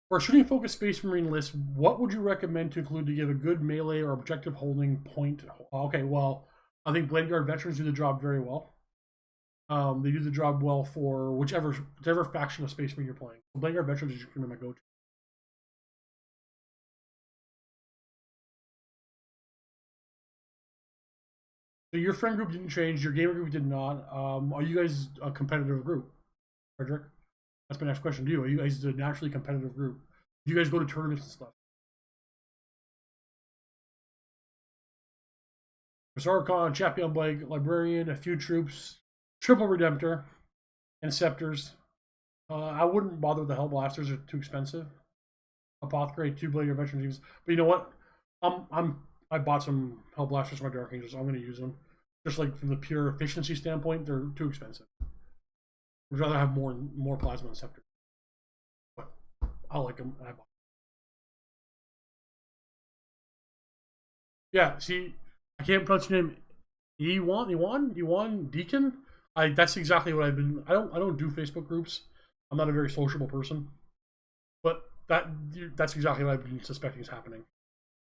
For a shooting focused Space Marine list, what would you recommend to include to give a good melee or objective holding point? Okay, well, I think Blade Guard veterans do the job very well. They do the job well for whichever faction of Space Marine you're playing. Blade Guard veterans is my go-to. So your friend group didn't change. Your gamer group did not. Are you guys a competitive group? Frederick. That's my next question to you. Are you guys a naturally competitive group? Do you guys go to tournaments and stuff? Sarkon, Champion Blake, Librarian, a few troops, Triple Redemptor, and Scepters. I wouldn't bother with the Hellblasters; they're too expensive. Apothecary, 2-Blade Veteran teams. But you know what? I bought some Hellblasters for my Dark Angels. I'm going to use them. Just like from the pure efficiency standpoint, they're too expensive. I'd rather have more plasma and Scepter. But I like them. I bought. Yeah, see, I can't pronounce your name. Ewan Deacon. That's exactly what I've been. I don't do Facebook groups. I'm not a very sociable person, but that's exactly what I've been suspecting is happening.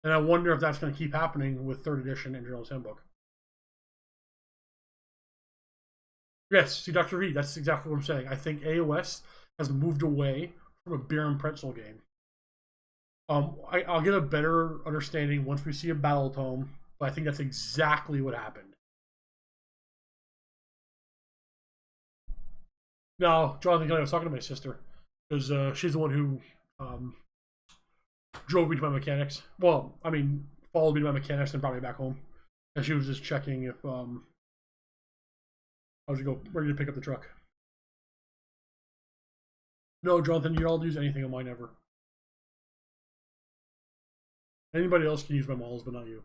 And I wonder if that's going to keep happening with 3rd edition and Journal's Handbook. Yes, see, Dr. V, that's exactly what I'm saying. I think AOS has moved away from a beer and pretzel game. I'll get a better understanding once we see a battle tome, but I think that's exactly what happened. No, Jonathan, I was talking to my sister because she's the one who drove me to my mechanics. Well, I mean, followed me to my mechanics and brought me back home. And she was just checking if I was ready to pick up the truck. No, Jonathan, you don't use anything on mine ever. Anybody else can use my models, but not you.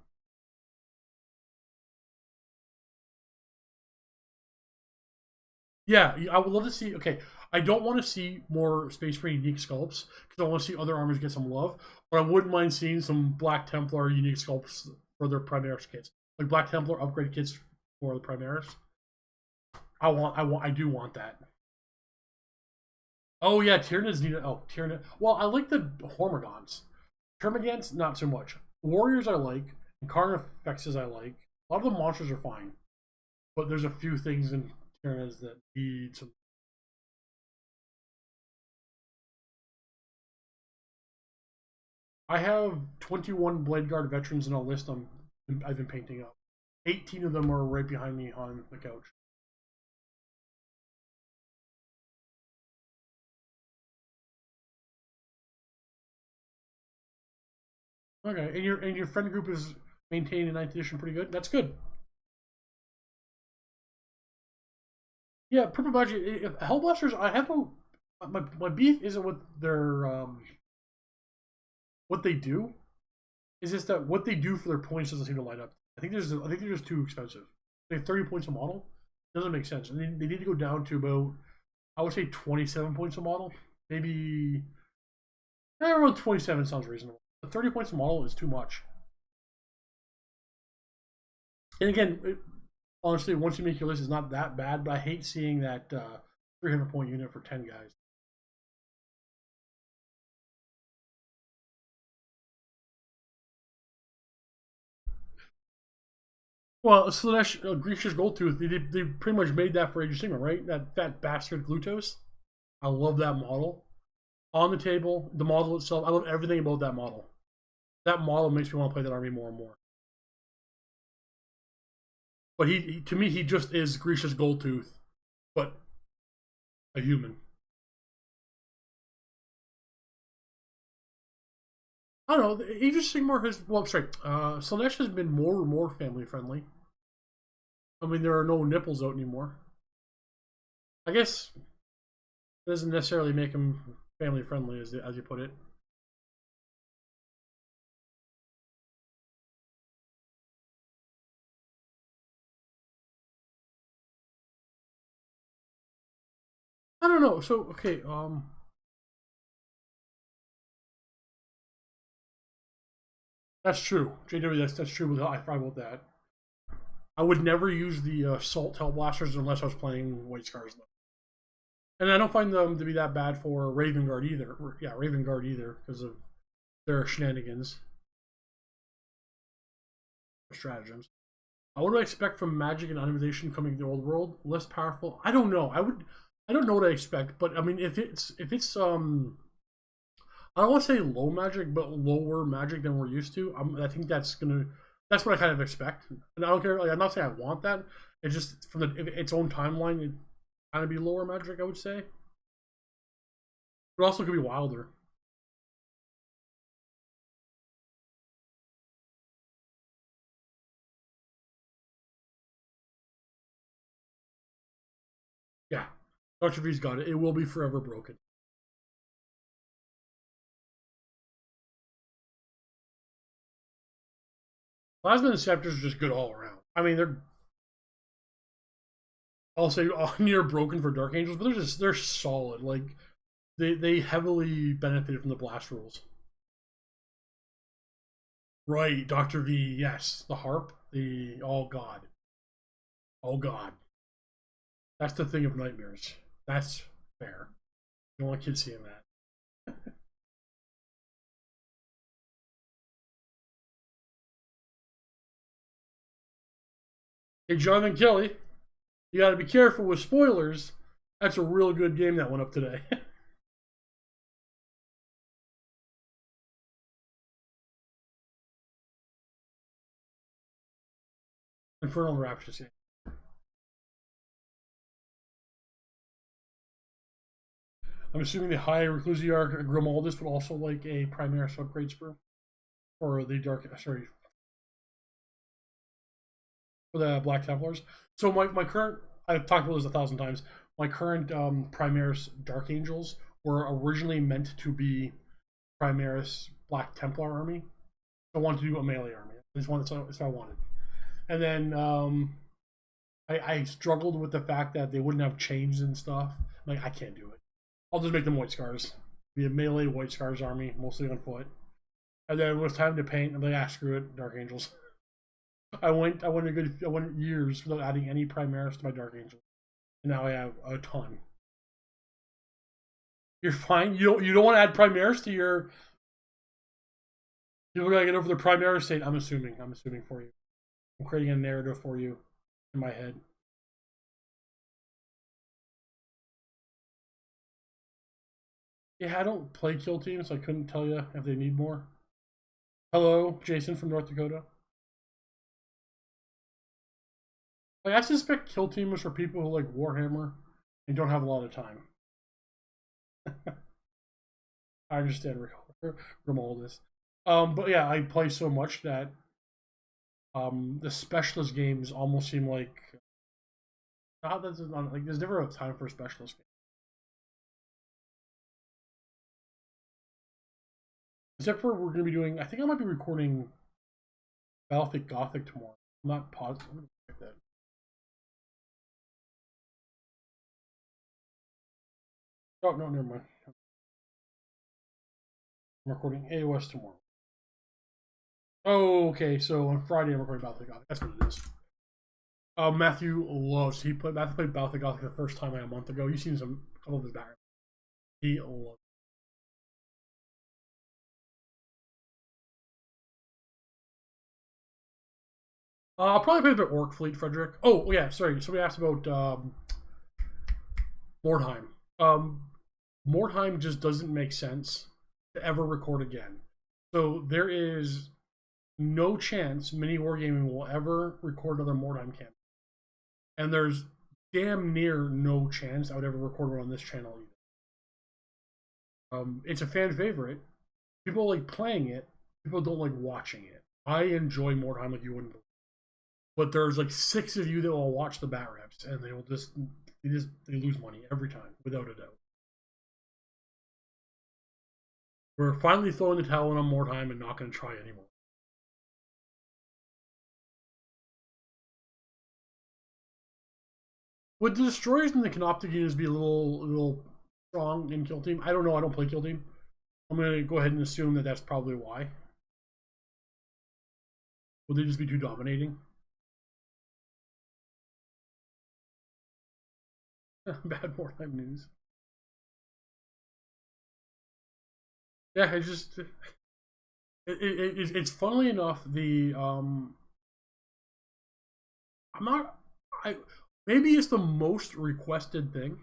Yeah, I would love to see. Okay, I don't want to see more Space Marine unique sculpts because I want to see other armors get some love. But I wouldn't mind seeing some Black Templar unique sculpts for their Primaris kits, like Black Templar upgrade kits for the Primaris. I do want that. Oh yeah, Tyranids need. Oh, Tyranid. Well, I like the Hormigons. Termagants, not so much. Warriors I like, and Carnifexes I like. A lot of the monsters are fine, but there's a few things in Tyranids that need some. I have 21 Blade Guard veterans in a list I've been painting up. 18 of them are right behind me on the couch. Okay, and your friend group is maintaining 9th edition pretty good. That's good. Yeah, Purple Budget. Hellblasters, I have no. My beef isn't with their what they do. Is just that what they do for their points doesn't seem to line up. I think they're just too expensive. They have 30 points a model. Doesn't make sense. And they need to go down to about, I would say 27 points a model. Maybe around 27 sounds reasonable. But 30 points a model is too much. And again, honestly, once you make your list, it's not that bad. But I hate seeing that 300 point unit for 10 guys. Well, Slanesh, Grecia's Goldtooth, they pretty much made that for Age of Sigmar, right? That bastard Glutos. I love that model. On the table, the model itself, I love everything about that model. That model makes me want to play that army more and more. But to me, he just is Grecia's Goldtooth, but a human. I don't know. Age of Sigmar has, well, sorry, Slanesh has been more family friendly. I mean, there are no nipples out anymore. I guess it doesn't necessarily make him family friendly, as you put it. I don't know. So okay, that's true. JW, that's true. I forgot about that. I would never use the Salt Hellblasters unless I was playing White Scars, though. And I don't find them to be that bad for Raven Guard either. Yeah, Raven Guard either, because of their shenanigans. Stratagems. What do I expect from Magic and Animation coming to the old world? Less powerful? I don't know. I don't know what I expect, but I mean, if it's I don't want to say low magic, but lower magic than we're used to. I think that's what I kind of expect. And I don't care. Like, I'm not saying I want that. It's just from its own timeline, it kind of be lower magic, I would say. But also could be wilder. Yeah. Dr. V's got it. It will be forever broken. Plasma Interceptors are just good all around. I mean, they're, I'll say, near broken for Dark Angels, but they're solid. Like they heavily benefited from the blast rules. Right, Dr. V, yes. The harp, oh god. Oh god. That's the thing of nightmares. That's fair. You don't want kids seeing that. Hey, Jonathan Kelly, you gotta be careful with spoilers. That's a real good game that went up today. Infernal Raptures, yeah. I'm assuming the high Reclusiarch Grimaldus would also like a Primaris upgrade spur. Or the Dark, sorry, for the Black Templars. So my current, I've talked about this 1,000 times. My current Primaris Dark Angels were originally meant to be Primaris Black Templar army. I wanted to do a melee army. That's what I wanted. And then I struggled with the fact that they wouldn't have chains and stuff. I'm like, I can't do it. I'll just make them White Scars. Be a melee White Scars army, mostly on foot. And then when it was time to paint, I'm like, ah, screw it, Dark Angels. I went years without adding any Primaris to my Dark Angel, and now I have a ton. You're fine. You don't want to add Primaris to your. People gotta get over the Primaris state. I'm assuming for you. I'm creating a narrative for you in my head. Yeah, I don't play kill teams, so I couldn't tell you if they need more. Hello, Jason from North Dakota. Like, I suspect kill team is for people who like Warhammer and don't have a lot of time. I understand Grimaldus. But yeah, I play so much that the specialist games almost seem like like there's never a time for a specialist game. Except for we're gonna be doing, I think I might be recording Battlefield Gothic tomorrow. I'm not positive. Let me check that. Oh no, never mind. I'm recording AOS tomorrow. Oh, okay. So on Friday I'm recording Battlefield Gothic. That's what it is. Matthew loves. Matthew played Battlefield Gothic the first time like a month ago. You've seen a couple of his backgrounds. He loves. I'll probably play a bit Orc Fleet, Frederick. Oh yeah, sorry. Somebody asked about Mordheim. Mordheim just doesn't make sense to ever record again. So there is no chance Mini Wargaming will ever record another Mordheim campaign. And there's damn near no chance I would ever record one on this channel either. It's a fan favorite. People like playing it. People don't like watching it. I enjoy Mordheim like you wouldn't believe. But there's like 6 of you that will watch the bat reps, and they will they lose money every time, without a doubt. We're finally throwing the towel in on Mordheim and not going to try anymore. Would the destroyers and the canoptic units be a little strong in kill team? I don't know. I don't play kill team. I'm going to go ahead and assume that that's probably why. Would they just be too dominating? Bad Mordheim news. Yeah, it's funnily enough I'm not maybe it's the most requested thing.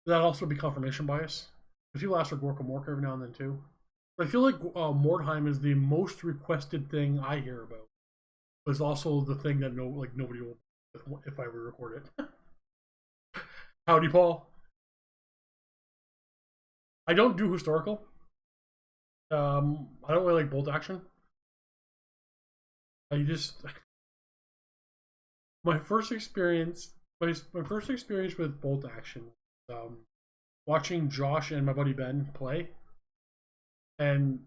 That also be confirmation bias. If people ask for Gorka Mork every now and then too. But I feel like Mordheim is the most requested thing I hear about. But it's also the thing that nobody will if I ever record it. Howdy, Paul. I don't do historical. I don't really like bolt action. I just my first experience with bolt action, watching Josh and my buddy Ben play, and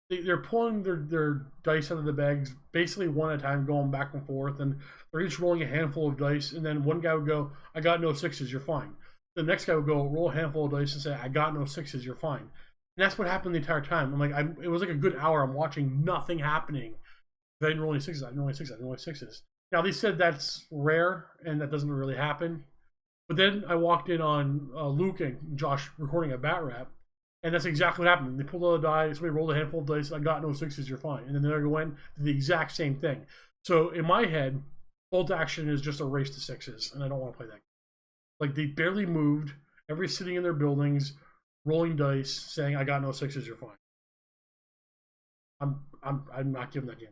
they're pulling their dice out of the bags basically one at a time, going back and forth, and they're each rolling a handful of dice, and then one guy would go, I got no sixes, you're fine. The next guy would go, roll a handful of dice and say, I got no sixes, you're fine. And that's what happened the entire time. I'm like, it was like a good hour, I'm watching nothing happening. I didn't roll any sixes, I didn't roll any sixes, I didn't roll any sixes. Now they said that's rare, and that doesn't really happen. But then I walked in on Luke and Josh recording a bat rap, and that's exactly what happened. They pulled out a die, somebody rolled a handful of dice, I got no sixes, you're fine. And then they're going to the exact same thing. So in my head, bolt action is just a race to sixes, and I don't want to play that. Like, they barely moved, everybody's sitting in their buildings, rolling dice, saying, I got no sixes, you're fine. I'm not giving that game.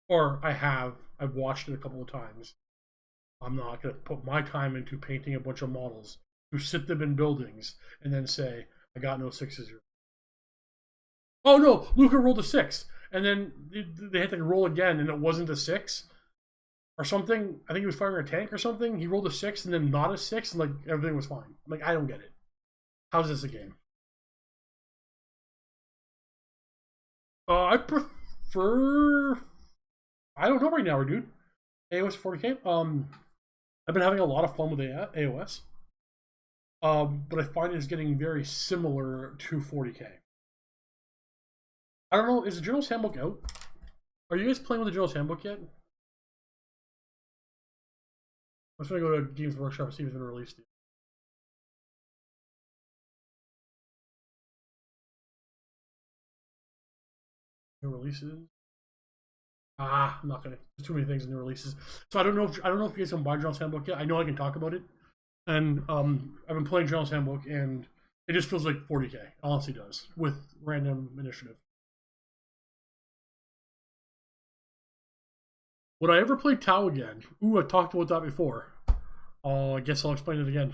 Or I've watched it a couple of times. I'm not going to put my time into painting a bunch of models who sit them in buildings and then say, I got no sixes. Oh no, Luca rolled a 6. And then they had to roll again and it wasn't a 6 or something. I think he was firing a tank or something. He rolled a 6 and then not a 6 and like everything was fine. Like, I don't get it. How's this a game? I prefer... I don't know right now, dude. AOS 40k. I've been having a lot of fun with AOS. But I find it's getting very similar to 40k. I don't know, is the Journal's Handbook out? Are you guys playing with the Journal's Handbook yet? I'm just gonna go to Games Workshop and see if it's been released yet. New releases. I'm not gonna. There's too many things in new releases, so I don't know if you guys can buy Journal's Handbook yet. I know I can talk about it, and I've been playing Journal's Handbook, and it just feels like 40k. It honestly does, with random initiative. Would I ever play Tau again? Ooh, I talked about that before. I guess I'll explain it again.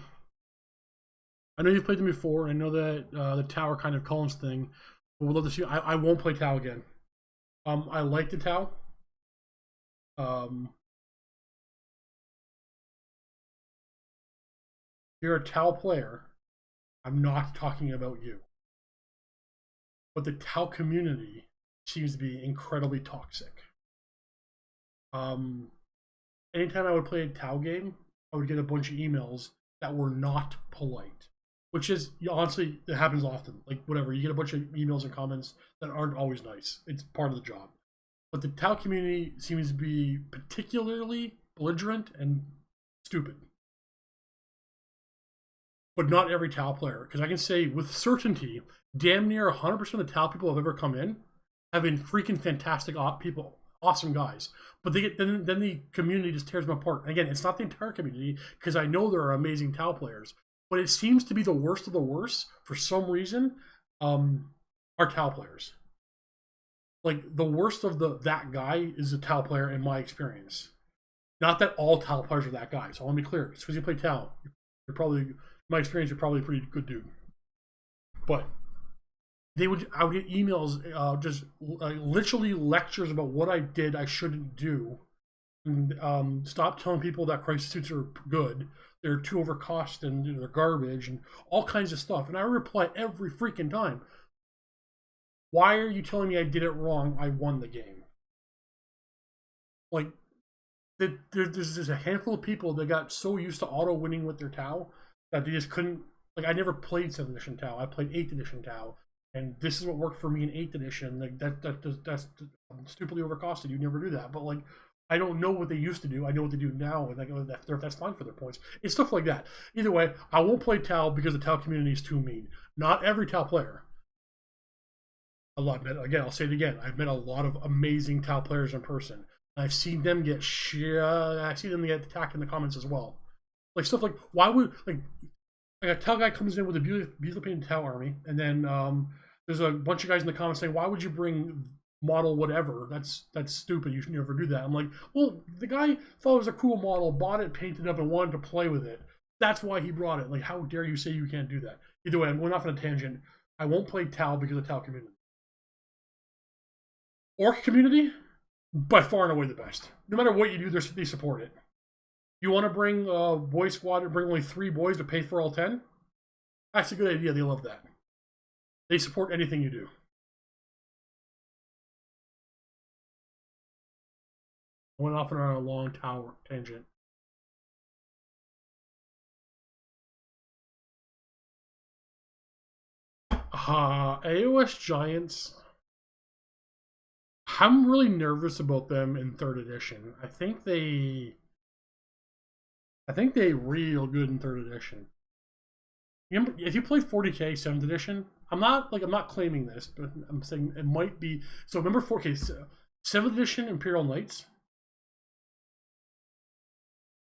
I know you've played them before, and I know that the Tower kind of Collins thing. But we'd love to see. I won't play Tau again. I like the Tau. If you're a Tau player, I'm not talking about you. But the Tau community seems to be incredibly toxic. Anytime I would play a Tau game, I would get a bunch of emails that were not polite. Which is, honestly, it happens often. Like, whatever, you get a bunch of emails and comments that aren't always nice. It's part of the job. But the Tau community seems to be particularly belligerent and stupid. But not every Tau player. Because I can say with certainty, damn near 100% of the Tau people who have ever come in have been freaking fantastic people. Awesome guys. But they get then the community just tears them apart. And again, it's not the entire community, because I know there are amazing Tau players. But it seems to be the worst of the worst, for some reason, are Tau players. Like, the worst of that guy is a Tau player in my experience. Not that all Tau players are that guy. So I want to be clear. Just because you play Tau, you're probably, in my experience, you're probably a pretty good dude. But I would get emails, just literally lectures about what I did I shouldn't do. And stop telling people that crisis suits are good. They're too overcost and they're garbage and all kinds of stuff. And I reply every freaking time. Why are you telling me I did it wrong? I won the game. Like, there's just a handful of people that got so used to auto winning with their Tau that they just couldn't. Like, I never played 7th edition Tau. I played 8th edition Tau. And this is what worked for me in 8th edition. Like, that's stupidly overcosted. You never do that. But, like, I don't know what they used to do. I know what they do now, and that's fine for their points. It's stuff like that. Either way, I won't play Tau because the Tau community is too mean. Not every Tau player. Again, I'll say it again. I've met a lot of amazing Tau players in person. I've seen them get I've seen them get attacked in the comments as well. Like, stuff like, why would, like a Tau guy comes in with a beautifully painted Tau army, and then there's a bunch of guys in the comments saying, why would you bring model whatever? That's stupid. You should never do that. I'm like, well, the guy thought it was a cool model, bought it, painted up, and wanted to play with it. That's why he brought it. Like, how dare you say you can't do that? Either way, I'm going off on a tangent. I won't play Tau because of the Tau community. Orc community, by far and away the best. No matter what you do, they support it. You want to bring a boy squad and bring only 3 boys to pay for all 10? That's a good idea. They love that. They support anything you do. I went off on a long tower tangent. AOS Giants. I'm really nervous about them in 3rd edition. I think they real good in 3rd edition. If you play 40k 7th edition, I'm not claiming this, but I'm saying it might be. So remember 4K 7th edition Imperial Knights.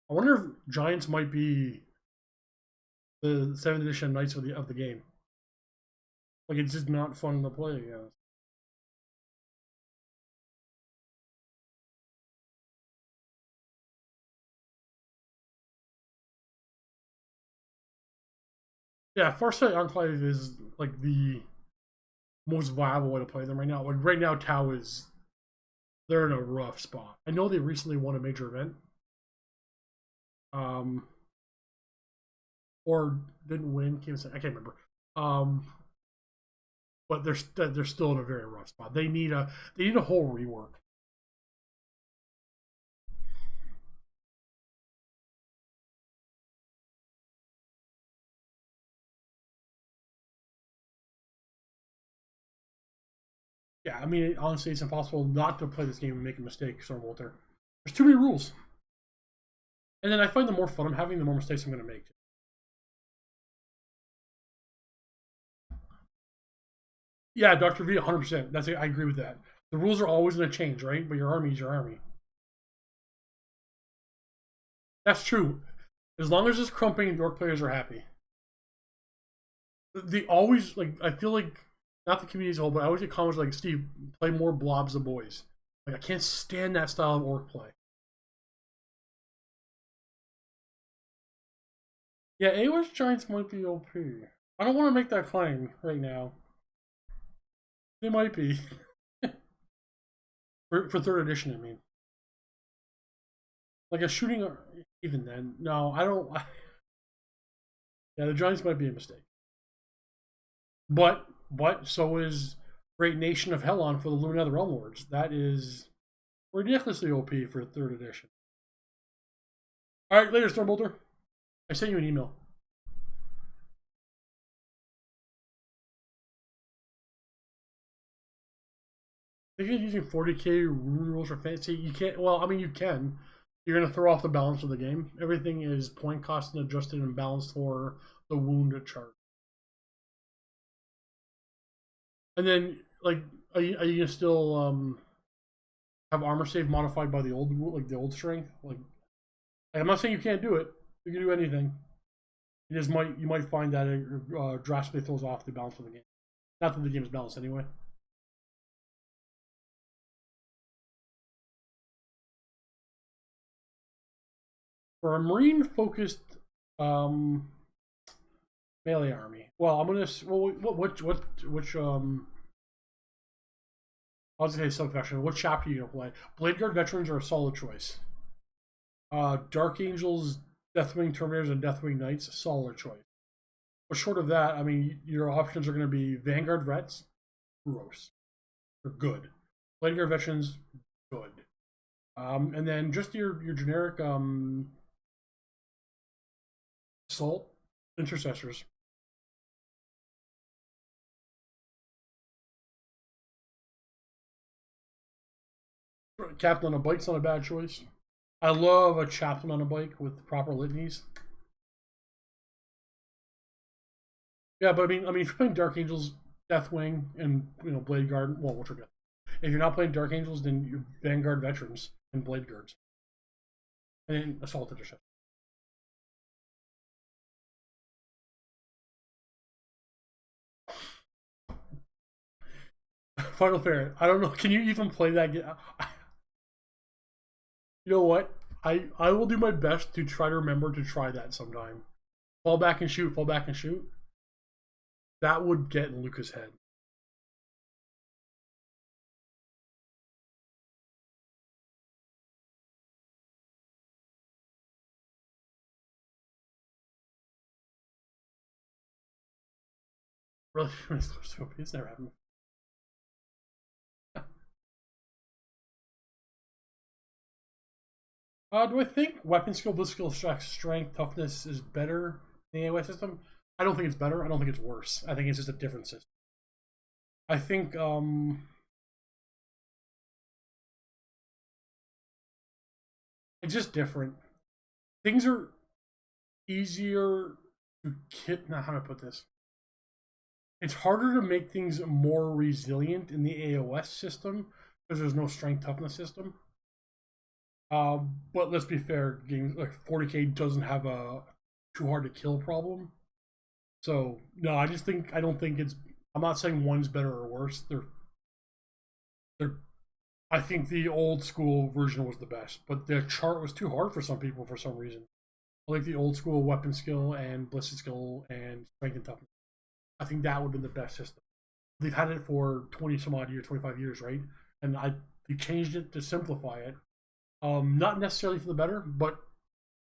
I wonder if Giants might be the 7th edition Knights of the game. Like, it's just not fun to play against. Yeah, Farsight Enclave is like the most viable way to play them right now. Like right now, Tau they're in a rough spot. I know they recently won a major event. Or didn't win. I can't remember. But they're still in a very rough spot. They need a whole rework. Yeah, I mean, honestly, it's impossible not to play this game and make a mistake, Stormbolter. There's too many rules. And then I find the more fun I'm having, the more mistakes I'm going to make. Yeah, Dr. V, 100%. I agree with that. The rules are always going to change, right? But your army is your army. That's true. As long as it's crumping, York players are happy. They always, like, I feel like, not the community as a whole, but I always get comments like, Steve, play more blobs of boys. Like, I can't stand that style of orc play. Yeah, AOS Giants might be OP. I don't want to make that claim right now. They might be. for 3rd edition, I mean. Like a shooting, even then. No, I don't. Yeah, the Giants might be a mistake. But so is Great Nation of Helon for the Lumineth Realm Lords. That is ridiculously OP for 3rd edition. Alright, later, Stormbolter. I sent you an email. If you're using 40k rune rules for fantasy, you can't. Well, I mean, you can. You're going to throw off the balance of the game. Everything is point cost and adjusted and balanced for the wound chart. And then, like, are you gonna still have armor save modified by the old strength? Like, I'm not saying you can't do it. You can do anything. You might find that it drastically throws off the balance of the game. Not that the game is balanced anyway. For a marine focused melee army, well, I'm gonna which I was gonna say subfaction. What chapter are you gonna play? Bladeguard veterans are a solid choice. Dark Angels, Deathwing Terminators, and Deathwing Knights, solid choice. But short of that, I mean, your options are going to be Vanguard Vets, gross. They're good. Bladeguard Veterans, good. And then just your generic Assault Intercessors. Captain on a Bike's not a bad choice. I love a chaplain on a bike with proper litanies. Yeah, but I mean, if you're playing Dark Angels, Deathwing, and Blade Guard, well, which are good. If you're not playing Dark Angels, then you Vanguard Veterans and Blade Guards, and Assault Intercept. Final Ferret. I don't know. Can you even play that game? You know what? I will do my best to try to remember to try that sometime. fall back and shoot, fall back and shoot. That would get in Luca's head. Really, it's never happened. Do I think weapon skill, blitz skill, strength, toughness is better in the AOS system? I don't think it's better. I don't think it's worse. I think it's just a different system. I think it's just different. Things are easier to kit. Now, how do I put this? It's harder to make things more resilient in the AOS system because there's no strength toughness system. But let's be fair, games like 40k doesn't have a too hard to kill problem. So no, I don't think it's. I'm not saying one's better or worse. They're. I think the old school version was the best, but the chart was too hard for some people for some reason. I like the old school weapon skill and ballistic skill and strength and toughness. I think that would have been the best system. They've had it for 20 some odd years, 25 years, right? And they changed it to simplify it. Not necessarily for the better, but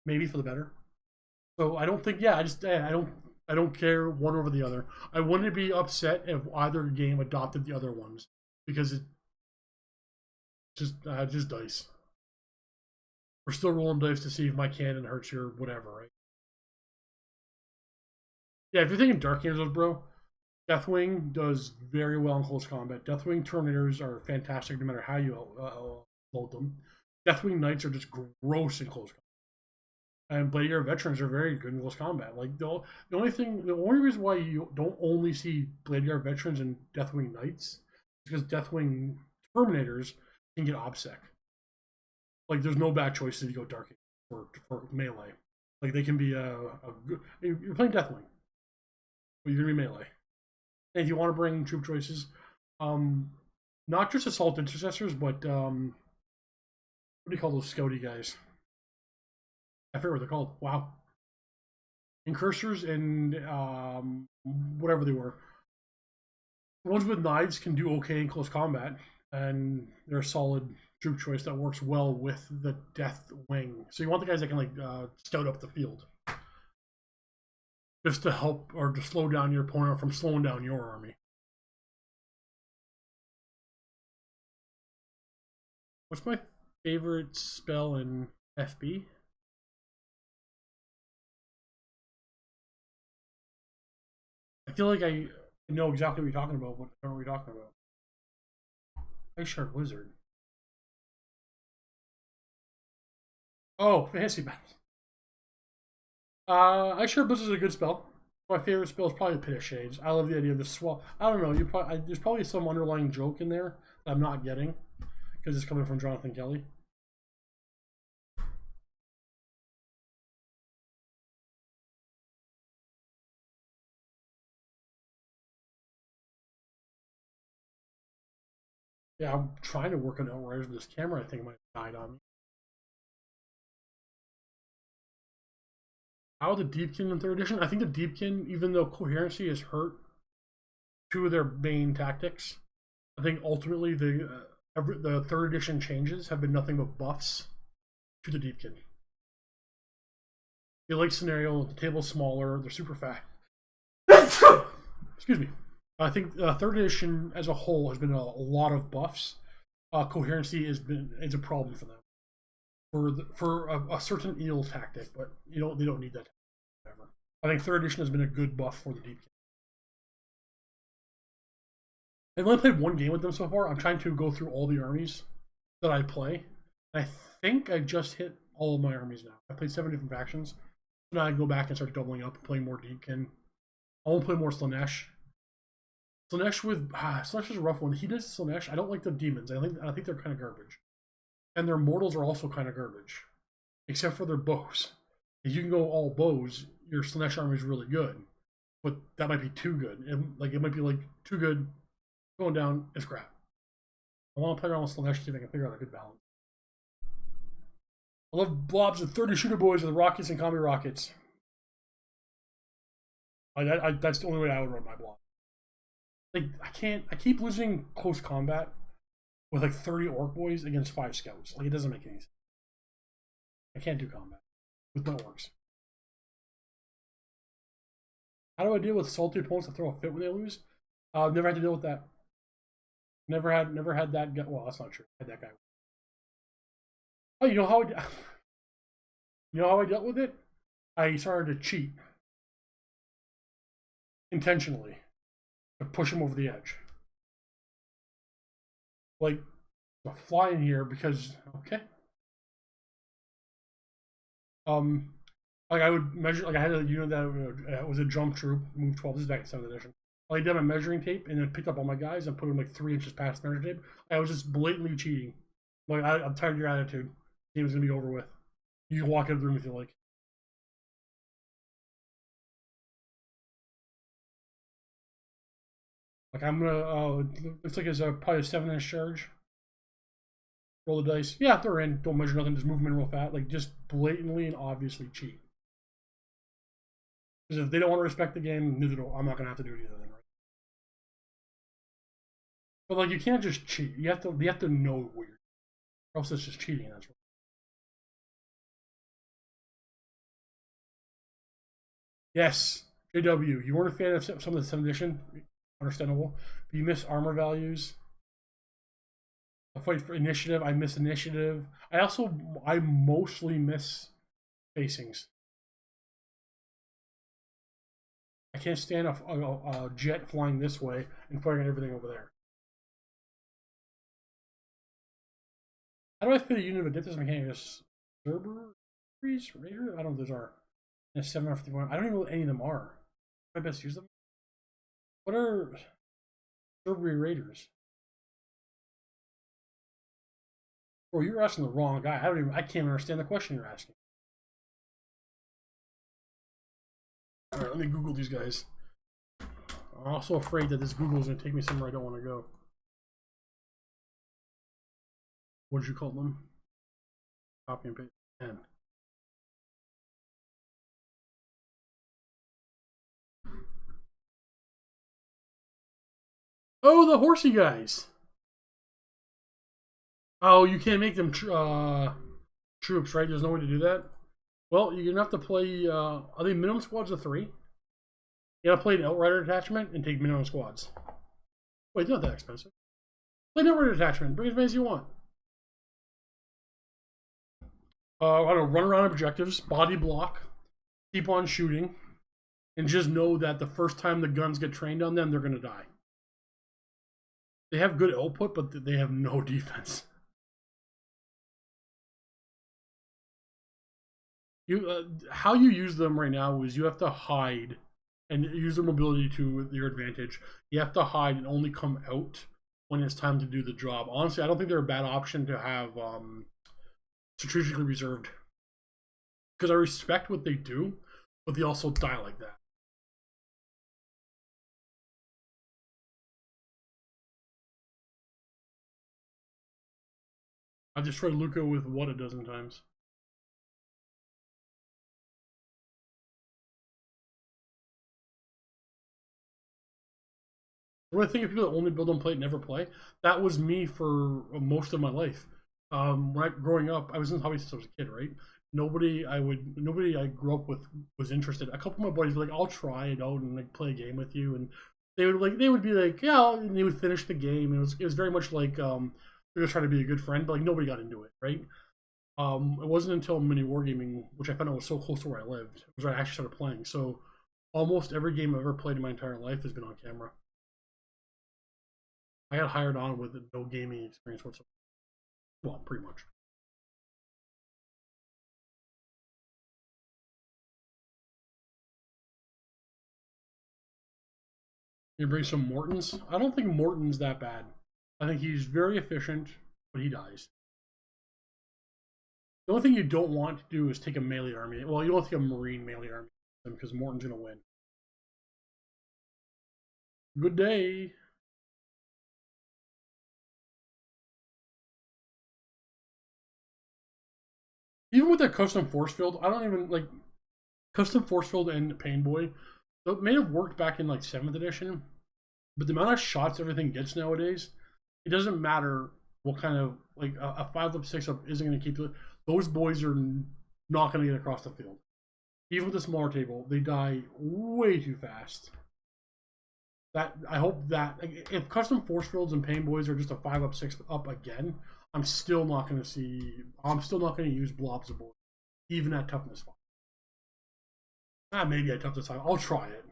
maybe for the better. So I don't think. Yeah, I don't care one over the other. I wouldn't be upset if either game adopted the other ones because it just dice. We're still rolling dice to see if my cannon hurts you or whatever, right? Yeah, if you're thinking Dark Angels, bro, Deathwing does very well in close combat. Deathwing Terminators are fantastic no matter how you load them. Deathwing Knights are just gross in close combat. And Blade Air Veterans are very good in close combat. Like the only reason why you don't only see Blade Air Veterans and Deathwing Knights is because Deathwing Terminators can get OBSEC. Like there's no bad choices if you go Dark for melee. Like they can be a good. You're playing Deathwing, but you're gonna be melee. And if you want to bring troop choices, not just assault intercessors, but what do you call those scouty guys? I forget what they're called. Wow. Incursors and whatever they were. The ones with knives can do okay in close combat, and they're a solid troop choice that works well with the Death Wing. So you want the guys that can like scout up the field, just to help or to slow down your opponent from slowing down your army. What's my favorite spell in FB? I feel like I know exactly what you're talking about, but I don't know what you're talking about. Ice Shark Wizard. Oh, Fantasy Battles. Ice Shark Wizard is a good spell. My favorite spell is probably the Pit of Shades. I love the idea of the swap. I don't know. There's probably some underlying joke in there that I'm not getting because it's coming from Jonathan Kelly. Yeah, I'm trying to work on Outriders with this camera. I think might have died on me. How the Deepkin in 3rd edition? I think the Deepkin, even though coherency has hurt two of their main tactics, I think ultimately the 3rd edition changes have been nothing but buffs to the Deepkin. The lake scenario, the table's smaller, they're super fast. Excuse me. I think 3rd edition as a whole has been a lot of buffs. Coherency is a problem for them for a certain eel tactic, but they don't need that. Whatever. I think 3rd edition has been a good buff for the Deep King. I've only played one game with them so far. I'm trying to go through all the armies that I play. I think I just hit all of my armies now. I played 7 different factions. So now I go back and start doubling up, playing more Deepkin. I want to play more Slanesh. Slanesh is a rough one. He does Slanesh. I don't like the demons. I think they're kind of garbage. And their mortals are also kind of garbage. Except for their bows. If you can go all bows, your Slanesh army is really good. But that might be too good. It might be like too good, going down, it's crap. I want to play around with Slanesh to see if I can figure out a good balance. I love blobs of 30 shooter boys with rockets and combi rockets. That's the only way I would run my block. Like I keep losing close combat with like 30 orc boys against 5 scouts. Like it doesn't make any sense. I can't do combat with my orcs. How do I deal with salty opponents that throw a fit when they lose? Never had to deal with that. Never had that guy. Well, that's not true. I had that guy. Oh, you know how I dealt with it? I started to cheat intentionally to push him over the edge. Like, fly in here because okay. Like I would measure. Like I had a unit that was a jump troop, move 12. This is back in 7th edition. I did my measuring tape and then picked up all my guys and put them like 3 inches past measuring tape. I was just blatantly cheating. Like I'm tired of your attitude. The game's gonna be over with. You can walk out of the room if you like. Like I'm gonna. Looks like it's probably a 7-inch charge. Roll the dice. Yeah, they're in. Don't measure nothing. Just move them in real fast. Like just blatantly and obviously cheat. Because if they don't want to respect the game, neither do I'm not gonna have to do it either. Then, right? But like you can't just cheat. You have to know what you're. Or else it's just cheating. That's right. Yes, JW. You weren't a fan of some of the 7th edition. Understandable. But you miss armor values. I fight for initiative. I miss initiative. I mostly miss facings. I can't stand a jet flying this way and firing at everything over there. How do I fit a unit of Adeptus Mechanicus? Cerberus? Raider? I don't know if those are. And 751. I don't even know what any of them are. How do I best use them? What are Cerberus Raiders? Bro, you're asking the wrong guy. I can't understand the question you're asking. Alright, let me Google these guys. I'm also afraid that this Google is going to take me somewhere I don't want to go. What did you call them? Copy and paste. 10. Oh, the horsey guys. Oh, you can't make them troops, right? There's no way to do that. Well, you're gonna have to play. Are they minimum squads of 3? You gotta play an Outrider detachment and take minimum squads. Wait, it's not that expensive. Play an Outrider detachment. Bring as many as you want. I don't know, run around objectives, body block, keep on shooting, and just know that the first time the guns get trained on them, they're gonna die. They have good output, but they have no defense. How you use them right now is you have to hide and use their mobility to your advantage. You have to hide and only come out when it's time to do the job. Honestly, I don't think they're a bad option to have strategically reserved, because I respect what they do, but they also die like that. I've destroyed Luca with what a dozen times. What I think of people that only build on plate never play, that was me for most of my life. Growing up, I was in the hobby since I was a kid, right? Nobody I grew up with was interested. A couple of my buddies were like, "I'll try it out and like play a game with you," and they would be like, "Yeah," and they would finish the game. And it was very much like they're just trying to be a good friend, but like nobody got into it, right? It wasn't until mini wargaming, which I found out was so close to where I lived, was where I actually started playing. So almost every game I've ever played in my entire life has been on camera. I got hired on with no gaming experience whatsoever. Well, pretty much. You bring some Mortons. I don't think Morton's that bad. I think he's very efficient, but he dies. The only thing you don't want to do is take a melee army. Well, you don't want to take a Marine melee army because Morton's going to win. Good day. Even with that custom force field, I don't even like custom force field and Pain Boy. it may have worked back in like 7th edition, but the amount of shots everything gets nowadays, it doesn't matter what kind of, like a 5 up, 6 up isn't going to keep it. Those boys are not going to get across the field. Even with the smaller table, they die way too fast. That I hope that if custom force fields and pain boys are just a 5 up, 6 up again, I'm still not going to use blobs of boys, even at toughness 5. Maybe at toughness 5. I'll try it.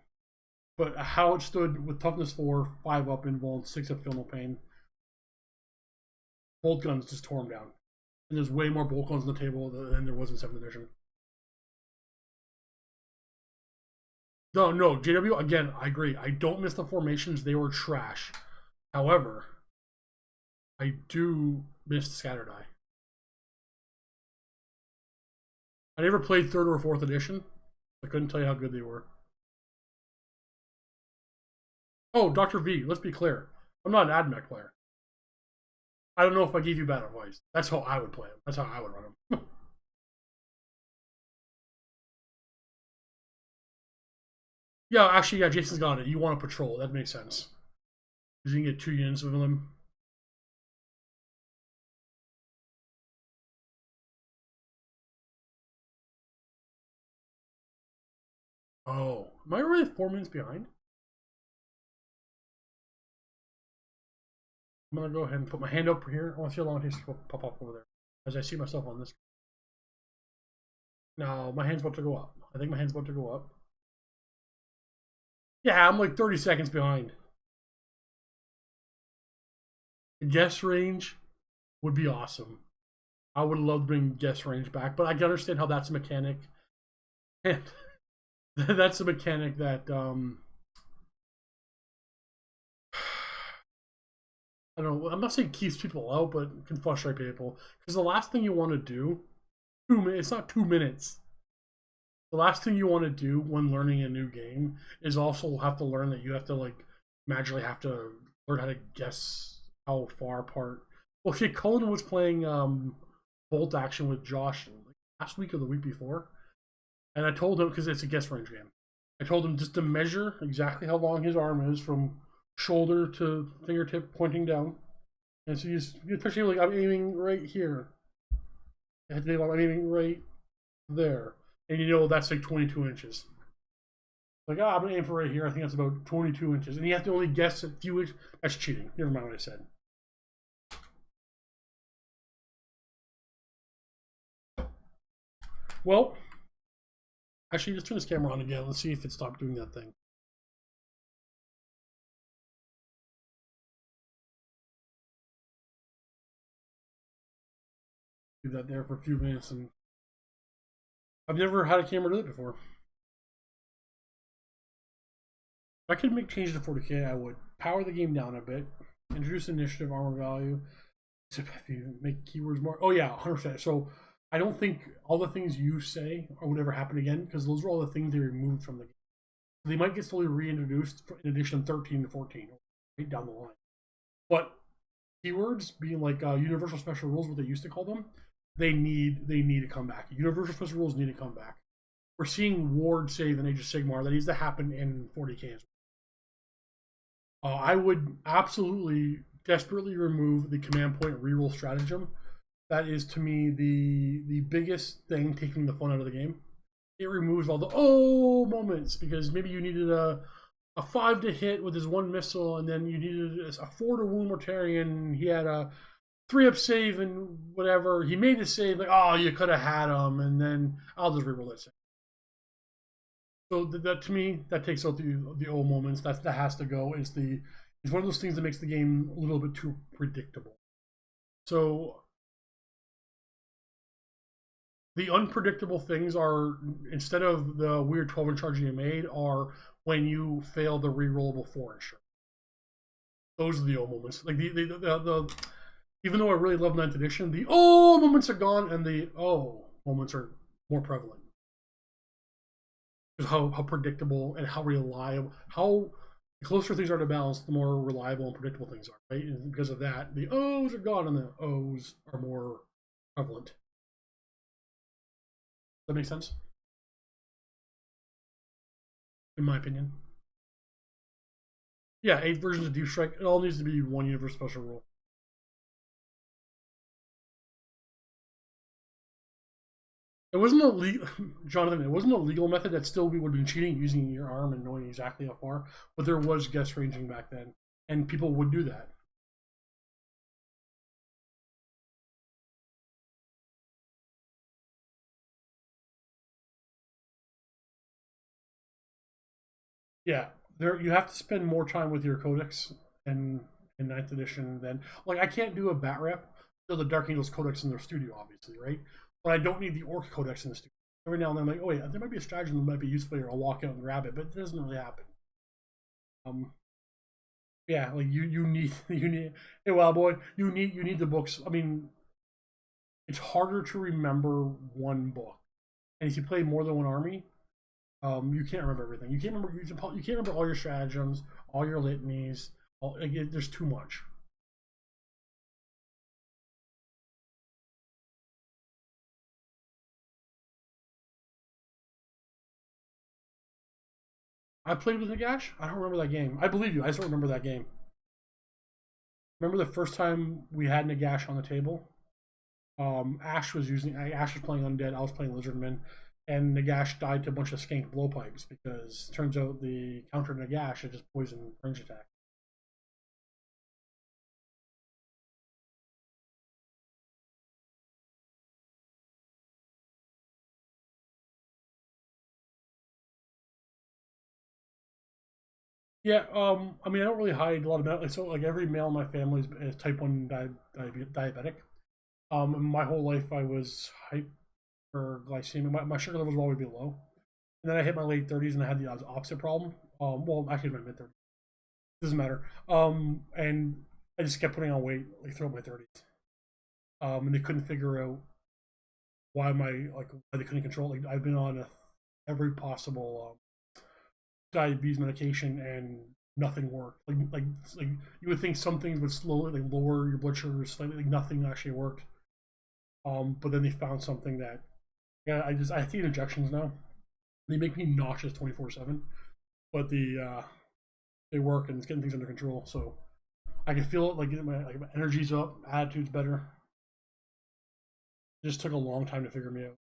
But how it stood with toughness 4, 5 up invuln, 6 up feel no pain, bolt guns just tore them down. And there's way more bolt guns on the table than there was in 7th edition. No, JW, again, I agree. I don't miss the formations. They were trash. However, I do miss the Scatter Die. I never played 3rd or 4th edition. I couldn't tell you how good they were. Oh, Dr. V, let's be clear. I'm not an AdMech player. I don't know if I gave you bad advice. That's how I would play them. That's how I would run them. Yeah, actually, yeah, Jason's got it. You want to patrol. That makes sense. Because you can get 2 units of them. Oh, am I really 4 minutes behind? I'm going to go ahead and put my hand up here. I want to see how long it takes to pop up over there. As I see myself on this. No, my hand's about to go up. I think my hand's about to go up. Yeah, I'm like 30 seconds behind. Guess range would be awesome. I would love to bring guess range back, but I can understand how that's a mechanic. And that's a mechanic that I don't know. I'm not saying keeps people out, but can frustrate people. Because the last thing you want to do, it's not 2 minutes. The last thing you want to do when learning a new game is also have to learn that you have to like magically have to learn how to guess how far apart. Well, okay, Cullen was playing Bolt Action with Josh last week or the week before, and I told him, because it's a guess range game, I told him just to measure exactly how long his arm is from shoulder to fingertip pointing down. And so you picture like, I'm aiming right here. I'm aiming right there. And you know that's like 22 inches. Like, I'm gonna aim for right here. I think that's about 22 inches. And you have to only guess a few inches. That's cheating. Never mind what I said. Well, actually, let's turn this camera on again. Let's see if it stopped doing that thing. Do that there for a few minutes, and I've never had a camera do it before. If I could make changes to 40K, I would power the game down a bit, introduce initiative, armor value, if you make keywords more. Oh yeah, 100%. So I don't think all the things you say would ever happen again, because those are all the things they removed from the game. They might get slowly reintroduced in edition 13 to 14, right down the line. But keywords, being like universal special rules, what they used to call them, they need to come back. Universal special rules need to come back. We're seeing ward save in Age of Sigmar. That needs to happen in 40K as well. I would absolutely desperately remove the command point reroll stratagem. That is, to me, the biggest thing taking the fun out of the game. It removes all the moments, because maybe you needed a 5 to hit with his 1 missile, and then you needed a 4 to wound Mortarion. He had a 3 up save and whatever. He made a save, like, oh, you could have had him, and then I'll just reroll that save. So that, to me, that takes out the old moments. That has to go. It's one of those things that makes the game a little bit too predictable. So the unpredictable things are, instead of the weird 12-inch charge you made, are when you fail the rerollable 4-inch. Those are the old moments. Like the even though I really love 9th edition, the moments are gone, and the moments are more prevalent. How predictable and how reliable, how the closer things are to balance, the more reliable and predictable things are, right? And because of that, the O's are gone and the O's are more prevalent. Does that make sense? in my opinion. Yeah, 8 versions of Deep Strike. It all needs to be one universe special rule. It wasn't a legal, Jonathan. It wasn't a legal method. That still we would have been cheating using your arm and knowing exactly how far. But there was guess ranging back then, and people would do that. Yeah, there you have to spend more time with your codex in ninth edition than like I can't do a bat rep. So the Dark Angels codex in their studio, obviously, right? But I don't need the Orc codex in the studio. Every now and then, I'm like, oh yeah, there might be a strategy that might be useful here. I'll walk out and grab it, but it doesn't really happen. Um, yeah, like you need you need. Hey, well, boy, you need the books. I mean, it's harder to remember one book, and if you play more than one army, you can't remember everything. You can't remember all your stratagems, all your litanies. There's too much. I played with Nagash. I don't remember that game. I believe you. I just don't remember that game. Remember the first time we had Nagash on the table? Ash was playing Undead. I was playing Lizardman, and Nagash died to a bunch of skanked blowpipes because it turns out the counter Nagash had just poisoned range attack. Yeah, I mean, I don't really hide a lot of medical. So, like, every male in my family is type 1 diabetic. My whole life, I was hyperglycemic. My sugar levels will always be low. And then I hit my late 30s and I had the opposite problem. Well, actually, my mid 30s. Doesn't matter. And I just kept putting on weight like throughout my 30s. And they couldn't figure out why they couldn't control it. Like, I've been on every possible diabetes medication and nothing worked. Like you would think some things would slowly like lower your blood sugar slightly. Like nothing actually worked. But then they found something that yeah, I take injections now. They make me nauseous 24/7, but they work and it's getting things under control. So I can feel it like my energy's up, attitude's better. It just took a long time to figure me out.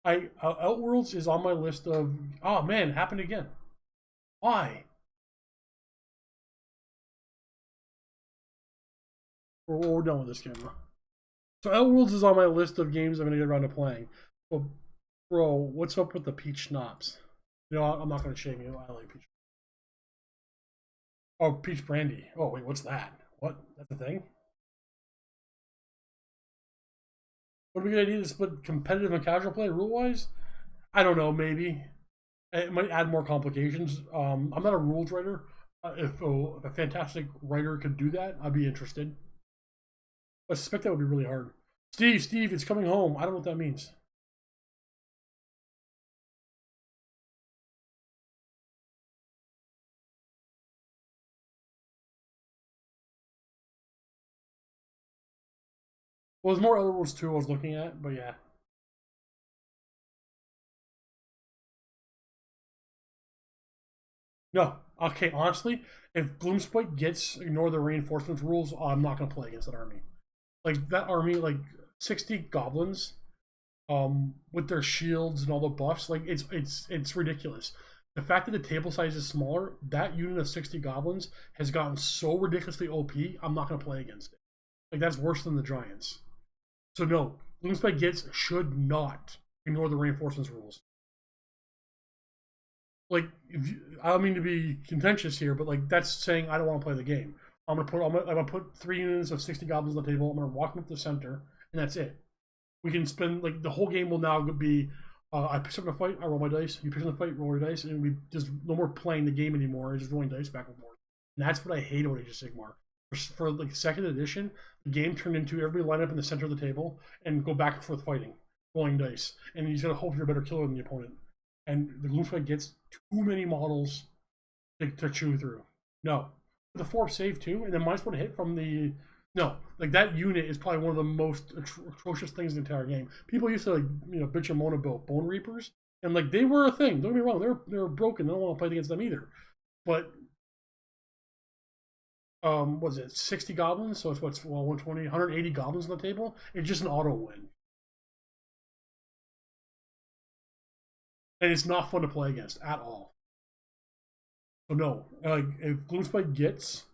Outworlds is on my list of oh man, it happened again. Why? We're done with this camera. So Outworlds is on my list of games I'm gonna get around to playing. But bro, what's up with the peach schnapps? You know, I'm not gonna shame you. I like peach. Oh, peach brandy. Oh wait, what's that? What? That's a thing? What are we gonna need to split competitive and casual play rule wise? I don't know. Maybe it might add more complications. I'm not a rules writer. If a fantastic writer could do that, I'd be interested. I suspect that would be really hard. Steve, it's coming home. I don't know what that means. Well, there's more Elder Wars 2 I was looking at, but yeah. No. Okay, honestly, if Gloomspite gets ignore the reinforcements rules, I'm not gonna play against that army. Like that army, like 60 goblins, with their shields and all the buffs, like it's ridiculous. The fact that the table size is smaller, that unit of 60 goblins has gotten so ridiculously OP, I'm not gonna play against it. Like that's worse than the giants. So no, Gloomspite gets should not ignore the reinforcements rules. Like I don't mean to be contentious here, but like that's saying I don't want to play the game. I'm gonna put 3 units of 60 goblins on the table. I'm gonna walk them up the center, and that's it. We can spend like the whole game will now be. I pick up a fight, I roll my dice. You pick up a fight, roll your dice, and we just no more playing the game anymore. It's just rolling dice back and forth. And that's what I hate about Age of Sigmar. For like second edition, the game turned into everybody line up in the center of the table and go back and forth fighting. rolling dice, and he's gonna hope you're a better killer than the opponent. And the Gloomspite gets too many models to chew through. No, the 4 save too, and then -1 hit from the no, like that unit is probably one of the most atrocious things in the entire game. People used to bitch and moan about Bone Reapers, and like they were a thing. Don't get me wrong, they're broken. I don't want to play against them either. But was it 60 goblins? So it's 120, 180 goblins on the table. It's just an auto win, and it's not fun to play against at all. So no, if Gloomspite gets,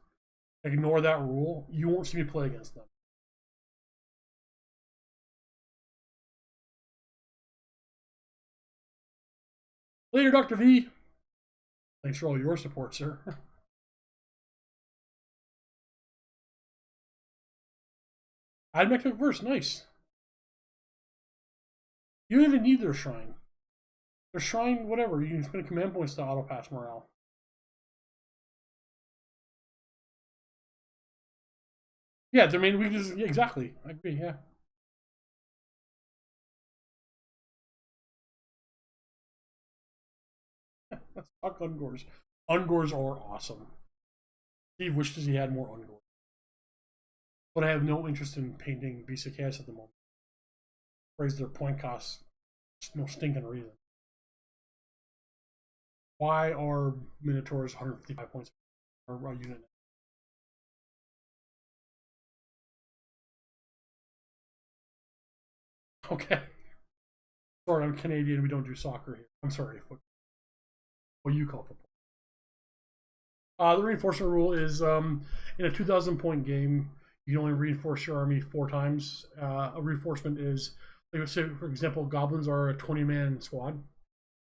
ignore that rule. You won't see me play against them. Later, Dr. V. Thanks for all your support, sir. I'd make a verse, nice. You don't even need their shrine. Their shrine, whatever. You can spend command points to auto pass morale. Yeah, their main weakness. Yeah, exactly. I agree. Yeah. Let's talk Ungors. Ungors are awesome. Steve wishes he had more Ungors. But I have no interest in painting Beast of Chaos at the moment. Raise their point costs. No stinking reason. Why are Minotaurs 155 points per unit? Okay. Sorry, I'm Canadian. We don't do soccer here. I'm sorry. What you call football. The reinforcement rule is in a 2,000 point game, you can only reinforce your army 4 times. A reinforcement is, like, say, for example, goblins are a 20-man squad.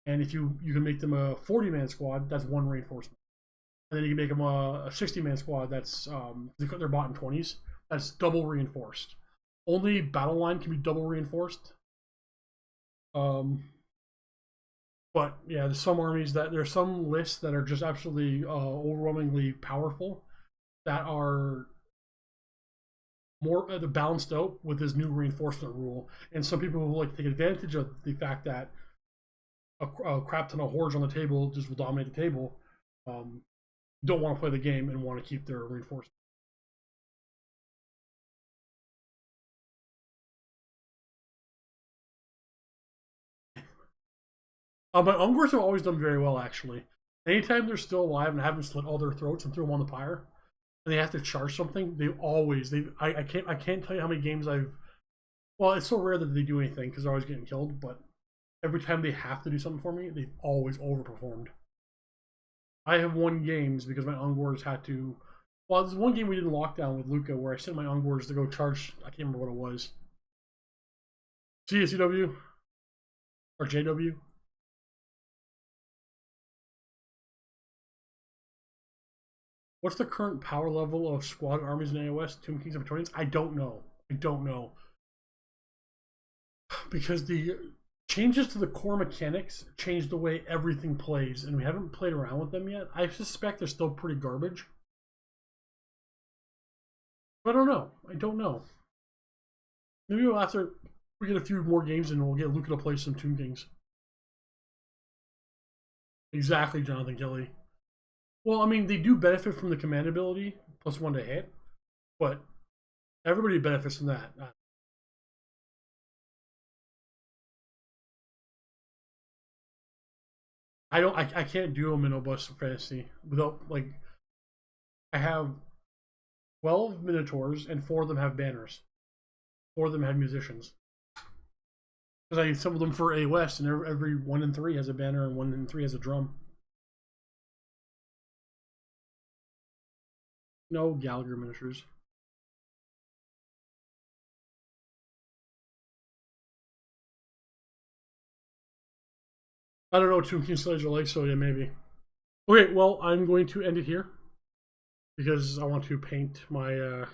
And if you can make them a 40-man squad, that's 1 reinforcement. And then you can make them a 60-man squad, that's, they're bought in 20s. That's double reinforced. Only battle line can be double reinforced. But yeah, there's some armies there's some lists that are just absolutely overwhelmingly powerful that are more balanced out with this new reinforcement rule. And some people will like to take advantage of the fact that a crap ton of hordes on the table just will dominate the table. Don't want to play the game and want to keep their reinforcement. My Ungors have always done very well, actually. Anytime they're still alive and haven't slit all their throats and threw them on the pyre, and they have to charge something, I can't tell you how many games I've. Well, it's so rare that they do anything because they're always getting killed. But every time they have to do something for me, they've always overperformed. I have won games because my Ungors had to. Well, there's one game we did in lockdown with Luca where I sent my Ungors to go charge. I can't remember what it was. CSCW or JW. What's the current power level of squad armies in AOS, Tomb Kings and Praetorians? I don't know. I don't know. Because the changes to the core mechanics changed the way everything plays, and we haven't played around with them yet. I suspect they're still pretty garbage. But I don't know. I don't know. Maybe after we get a few more games and we'll get Luca to play some Tomb Kings. Exactly, Jonathan Kelly. Well, I mean, they do benefit from the command ability, +1 to hit, but everybody benefits from that. I can't do a Minobus Fantasy without, like, I have 12 Minotaurs and 4 of them have banners. 4 of them have musicians. Because I need some of them for AOS, and every 1 in 3 has a banner and 1 in 3 has a drum. No Gallagher miniatures. I don't know what Tomb King slides are like, so yeah, maybe. Okay, well, I'm going to end it here because I want to paint my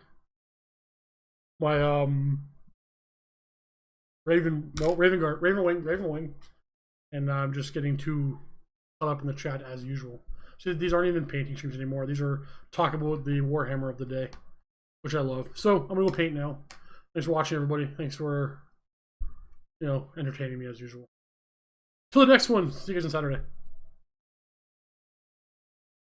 Ravenwing, and I'm just getting too caught up in the chat as usual. So these aren't even painting streams anymore. These are talking about the Warhammer of the day, which I love. So I'm gonna go paint now. Thanks for watching, everybody. Thanks for entertaining me as usual. Till the next one. See you guys on Saturday.